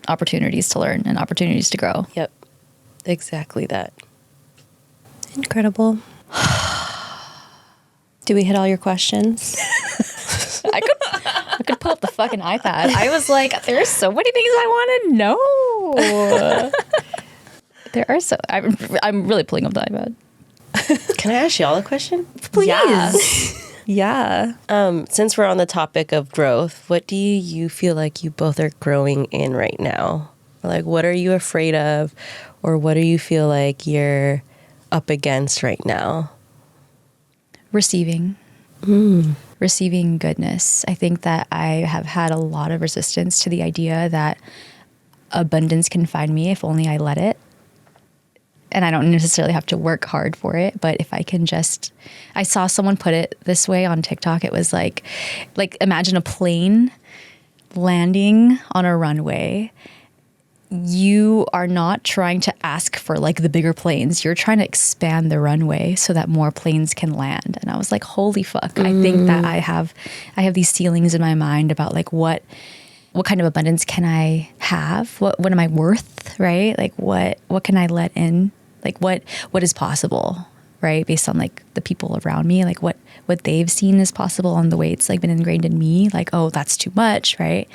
opportunities to learn and opportunities to grow. Yep, exactly that. Incredible. Do we hit all your questions? I could pull up the fucking iPad. I was like, there's so many things I want to know. There are so. I'm really pulling up the iPad. Can I ask y'all a question? Please. Yeah. Since we're on the topic of growth, what do you feel like you both are growing in right now? Like, what are you afraid of, or what do you feel like you're up against right now? Receiving. Receiving goodness. I think that I have had a lot of resistance to the idea that abundance can find me if only I let it. And I don't necessarily have to work hard for it, but if I can just, I saw someone put it this way on TikTok. It was like imagine a plane landing on a runway. You are not trying to ask for like the bigger planes. You're trying to expand the runway so that more planes can land. And I was like, holy fuck. I think that I have these ceilings in my mind about like what kind of abundance can I have? What am I worth, right? Like what can I let in? Like what is possible, right? Based on like the people around me, like what they've seen is possible and the way it's like been ingrained in me, like, oh, that's too much, right?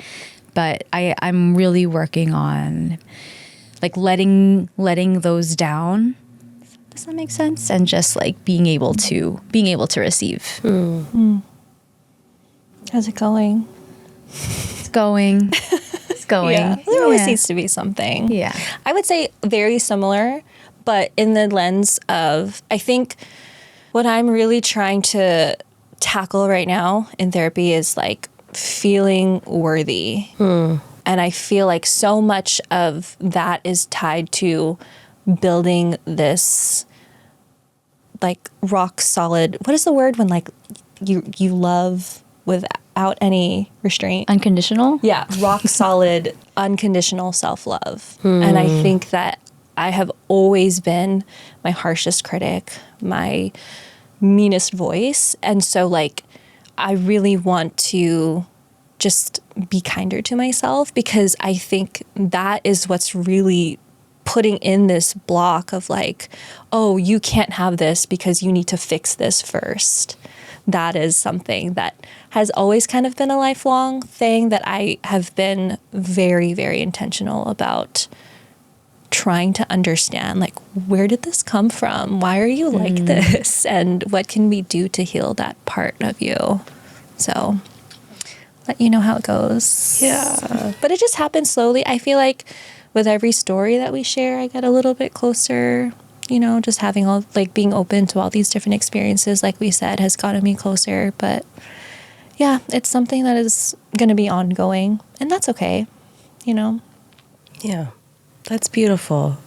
But I'm really working on like letting those down. Does that make sense? And just like being able to receive. How's it going? It's going. It's going. Yeah. There always needs to be something. Yeah. I would say very similar, but in the lens of, I think what I'm really trying to tackle right now in therapy is like feeling worthy. And I feel like so much of that is tied to building this like rock solid, what is the word when like you love without any restraint? Unconditional? Yeah, rock solid, unconditional self-love. And I think that I have always been my harshest critic, my meanest voice. And so like, I really want to just be kinder to myself, because I think that is what's really putting in this block of like, oh, you can't have this because you need to fix this first. That is something that has always kind of been a lifelong thing that I have been very, very intentional about trying to understand, like, where did this come from? Why are you like this? And what can we do to heal that part of you? So let you know how it goes. Yeah. But it just happens slowly. I feel like with every story that we share, I get a little bit closer. You know, just having all, like, being open to all these different experiences, like we said, has gotten me closer. But yeah, it's something that is going to be ongoing, and that's okay, you know? Yeah. That's beautiful.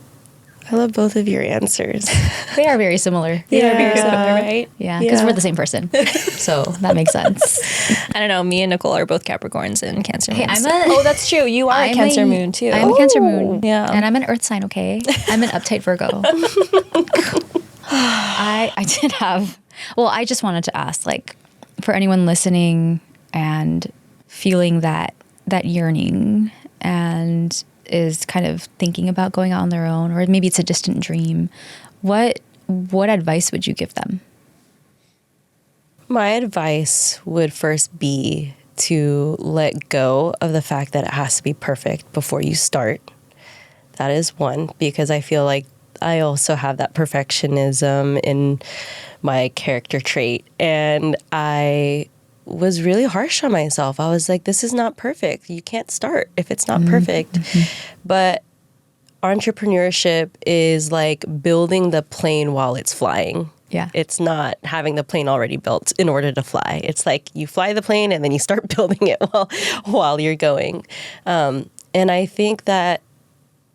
I love both of your answers. They are very similar. Yeah, very similar, right? Yeah, because Yeah. we're the same person. So that makes sense. I don't know. Me and Nicole are both Capricorns and Cancer Hey, moons. I'm a- Oh, that's true. You are a Cancer moon, too. I'm a Cancer moon. Yeah. And I'm an earth sign, okay? I'm an uptight Virgo. I did have, well, I just wanted to ask, like, for anyone listening and feeling that yearning and is kind of thinking about going out on their own, or maybe it's a distant dream, what advice would you give them? My advice would first be to let go of the fact that it has to be perfect before you start. That is one, because I feel like I also have that perfectionism in my character trait. And I was really harsh on myself. I was like, this is not perfect. You can't start if it's not perfect. But entrepreneurship is like building the plane while it's flying. Yeah. It's not having the plane already built in order to fly. It's like you fly the plane and then you start building it while you're going. And I think that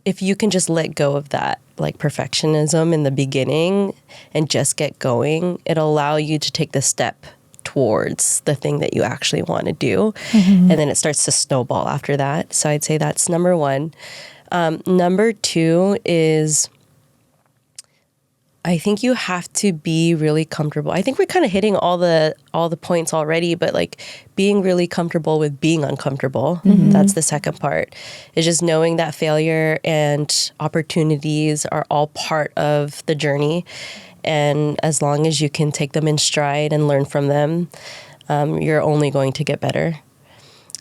if you can just let go of that like perfectionism in the beginning and just get going, it'll allow you to take the step towards the thing that you actually want to do. And then it starts to snowball after that. So I'd say that's number one. Number two is, I think you have to be really comfortable. I think we're kind of hitting all the points already, but like being really comfortable with being uncomfortable. That's the second part. Is just knowing that failure and opportunities are all part of the journey. And as long as you can take them in stride and learn from them, you're only going to get better.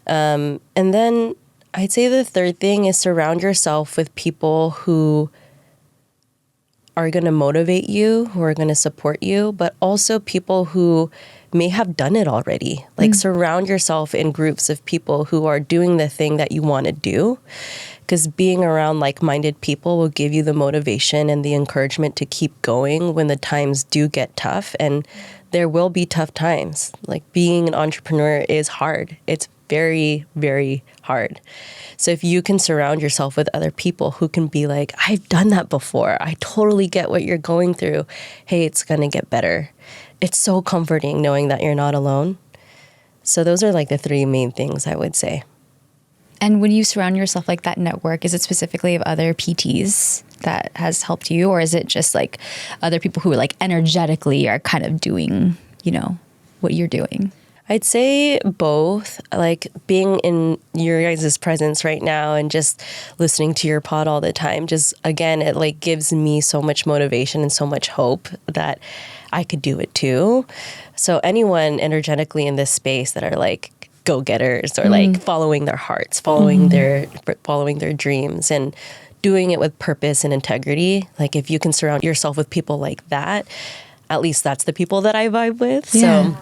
And then I'd say the third thing is surround yourself with people who are going to motivate you, who are going to support you, but also people who may have done it already. Like surround yourself in groups of people who are doing the thing that you want to do. Because being around like-minded people will give you the motivation and the encouragement to keep going when the times do get tough. And there will be tough times. Like being an entrepreneur is hard. It's very, very hard. So if you can surround yourself with other people who can be like, I've done that before. I totally get what you're going through. Hey, it's going to get better. It's so comforting knowing that you're not alone. So those are like the three main things I would say. And when you surround yourself like that network, is it specifically of other PTs that has helped you? Or is it just like other people who like energetically are kind of doing, you know, what you're doing? I'd say both, like being in your guys' presence right now and just listening to your pod all the time. Just, again, it like gives me so much motivation and so much hope that I could do it too. So anyone energetically in this space that are like go-getters or like following their hearts, following their dreams and doing it with purpose and integrity. Like if you can surround yourself with people like that, at least that's the people that I vibe with. Yeah. So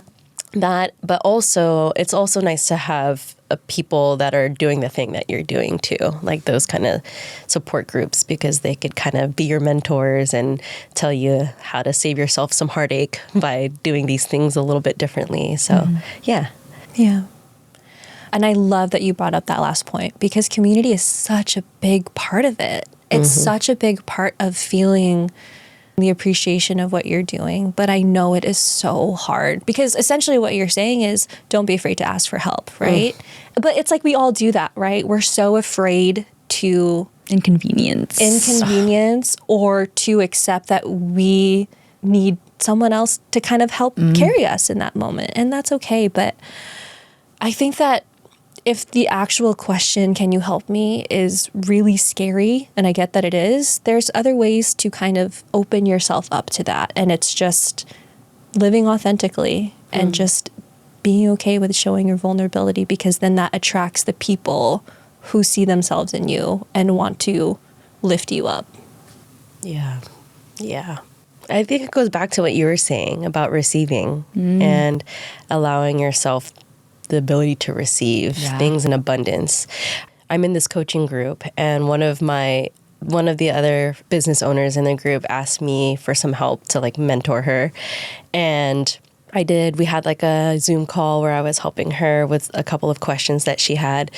that, but also it's also nice to have people that are doing the thing that you're doing too, like those kind of support groups, because they could kind of be your mentors and tell you how to save yourself some heartache by doing these things a little bit differently. So yeah. And I love that you brought up that last point, because community is such a big part of it. It's such a big part of feeling the appreciation of what you're doing. But I know it is so hard, because essentially what you're saying is don't be afraid to ask for help, right? But it's like we all do that, right? We're so afraid to Inconvenience or to accept that we need someone else to kind of help carry us in that moment. And that's okay. But I think that if the actual question, can you help me, is really scary, and I get that it is, there's other ways to kind of open yourself up to that. And it's just living authentically and just being okay with showing your vulnerability, because then that attracts the people who see themselves in you and want to lift you up. Yeah. I think it goes back to what you were saying about receiving and allowing yourself the ability to receive things in abundance. I'm in this coaching group, and one of the other business owners in the group asked me for some help to like mentor her. And I did. We had like a Zoom call where I was helping her with a couple of questions that she had.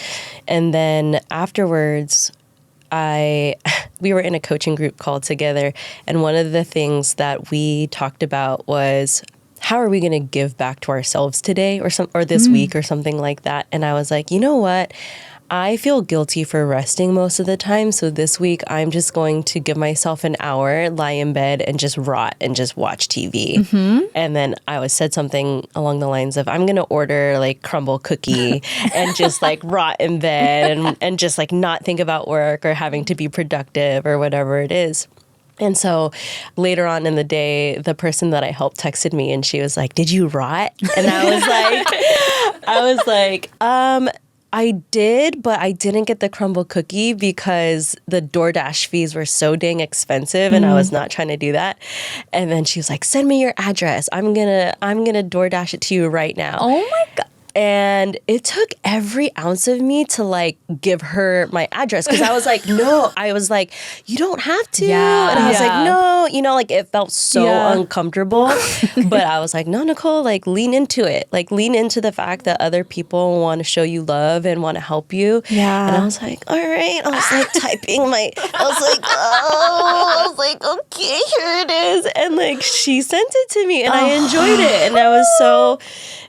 And then afterwards, we were in a coaching group call together. And one of the things that we talked about was, how are we going to give back to ourselves today or this week or something like that? And I was like, you know what? I feel guilty for resting most of the time. So this week I'm just going to give myself an hour, lie in bed and just rot and just watch TV. And then I said something along the lines of, I'm going to order like crumble cookie and just like rot in bed and just like not think about work or having to be productive or whatever it is. And so later on in the day, the person that I helped texted me and she was like, did you rot? And I was like, I did, but I didn't get the crumble cookie because the DoorDash fees were so dang expensive and I was not trying to do that. And then she was like, send me your address. I'm gonna DoorDash it to you right now. Oh my God. And it took every ounce of me to like give her my address because I was like, no, I was like, you don't have to. Yeah. And I was Yeah. like, no, you know, like it felt so Yeah. uncomfortable. But I was like, no, Nicole, like lean into it. Like lean into the fact that other people want to show you love and want to help you. Yeah. And I was like, all right. I was like typing I was like, okay, here it is. And like she sent it to me and I enjoyed it. And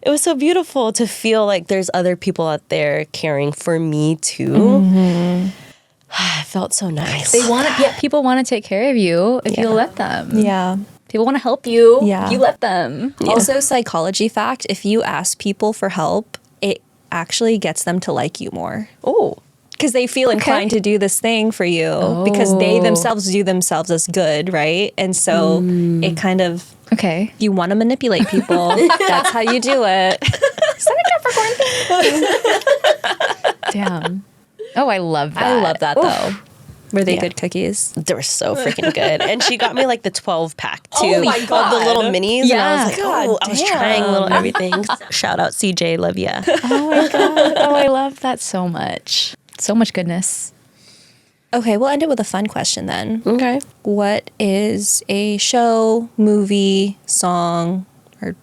it was so beautiful to feel like there's other people out there caring for me too. It felt so nice. People want to take care of you if you let them. Yeah. People want to help you. Yeah. You let them. Also, psychology fact, if you ask people for help, it actually gets them to like you more. Oh, Because they feel inclined to do this thing for you because they themselves do themselves as good, right? And so it kind of, Okay. you want to manipulate people. That's how you do it. Damn. Oh, I love that. I love that though. Were they good cookies? they were so freaking good. And she got me like the 12 pack too. Oh my Of the God. little minis. And I was like, God I was trying little everything. Shout out CJ, love ya. Oh my God. Oh, I love that so much. So much goodness. Okay, we'll end it with a fun question then. Okay. What is a show, movie, song, or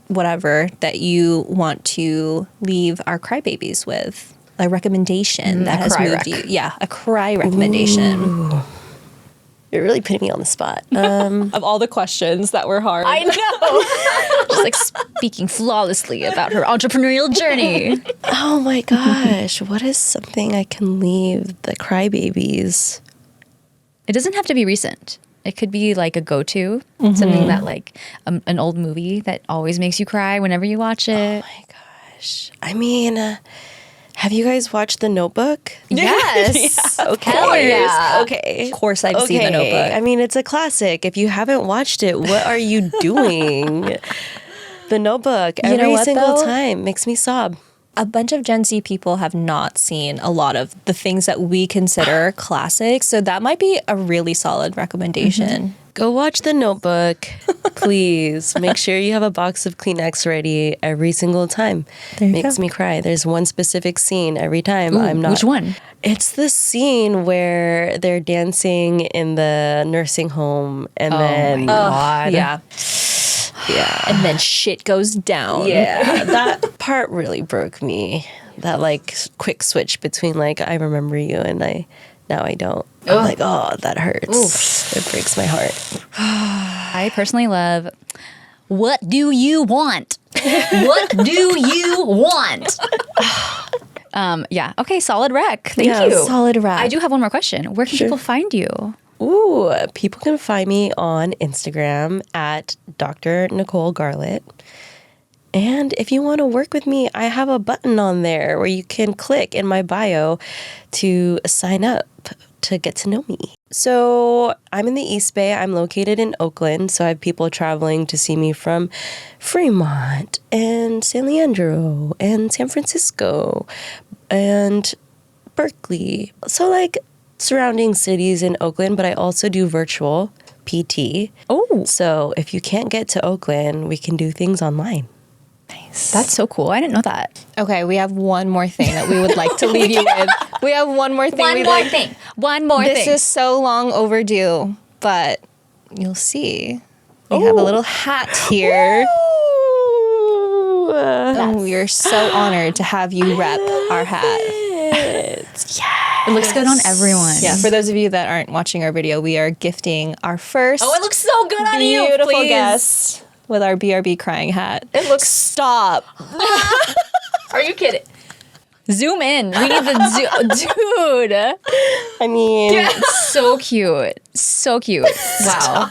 whatever that you want to leave our crybabies with? A recommendation that has cry moved rec. you. Yeah, a cry recommendation. You're really putting me on the spot. Of all the questions that were hard. I know. Just like speaking flawlessly about her entrepreneurial journey. Oh my gosh. What is something I can leave the crybabies? It doesn't have to be recent. It could be like a go-to, something that like an old movie that always makes you cry whenever you watch it. Oh my gosh. I mean, have you guys watched The Notebook? Yes. Okay. Hell yeah. Okay. Of course I've seen The Notebook. I mean, it's a classic. If you haven't watched it, what are you doing? The Notebook, You know every what, single though? time, makes me sob. A bunch of Gen Z people have not seen a lot of the things that we consider classics. So that might be a really solid recommendation. Go watch The Notebook, please. Make sure you have a box of Kleenex ready every single time. There you Makes go. me cry. There's one specific scene every time. I'm not. Which one? It's the scene where they're dancing in the nursing home, and then God. Yeah. yeah, And then shit goes down. yeah, that part really broke me. That like quick switch between like I remember you and now I don't. I'm like, oh, that hurts. It breaks my heart. I personally love What Do You Want? What do you want? Yeah. Okay. Solid rec. Thank Yeah, you. solid rec. I do have one more question. Where can people find you? Ooh, people can find me on Instagram at Dr. Nicole Garlit. And if you want to work with me, I have a button on there where you can click in my bio to sign up to get to know me. So I'm in the East Bay. I'm located in Oakland. So I have people traveling to see me from Fremont and San Leandro and San Francisco and Berkeley. So like surrounding cities in Oakland, but I also do virtual PT. Oh, So if you can't get to Oakland, we can do things online. that's so cool. I didn't know that. Okay, we have one more thing that we would like to leave you with. We have one more thing. One more This thing. is so long overdue, but you'll see. We have a little hat here. And we are so honored to have you rep our hat. It looks good on everyone. Yeah, for those of you that aren't watching our video, we are gifting our first Oh, it looks so good on you. beautiful Please. guest with our BRB crying hat. It looks stop. Are you kidding? Zoom in. We need the dude. I mean, So cute. So cute. Wow.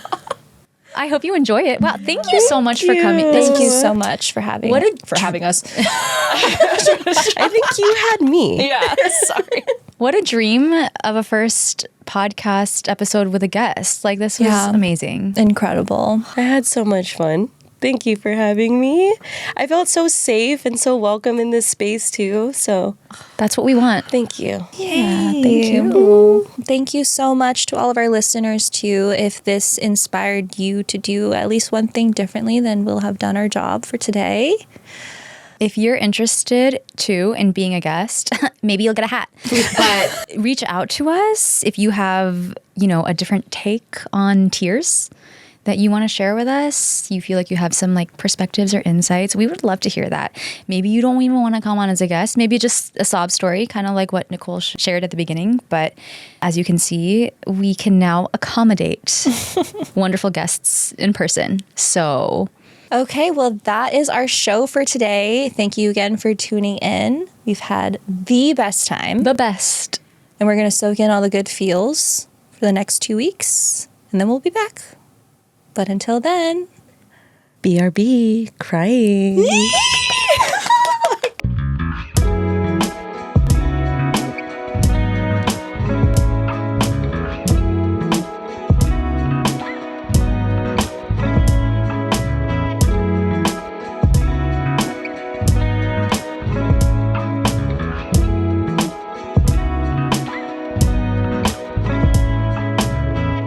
I hope you enjoy it. Wow. Thank you so much for coming. Thank you so much for having having us. I think you had me. Yeah, sorry. What a dream of a first podcast episode with a guest. Like, this was Yeah. amazing. Incredible. I had so much fun. Thank you for having me. I felt so safe and so welcome in this space too. So That's what we want. thank you. Yeah, thank you. Thank you so much to all of our listeners too. If this inspired you to do at least one thing differently, then we'll have done our job for today. If you're interested too in being a guest, maybe you'll get a hat. But reach out to us if you have, a different take on tears that you want to share with us. You feel like you have some like perspectives or insights. We would love to hear that. Maybe you don't even want to come on as a guest. Maybe just a sob story, kind of like what Nicole shared at the beginning. But as you can see, we can now accommodate wonderful guests in person. So Okay, well, that is our show for today. Thank you again for tuning in. We've had the best time. the best. And we're going to soak in all the good feels for the next 2 weeks. And then we'll be back. But until then, BRB, crying.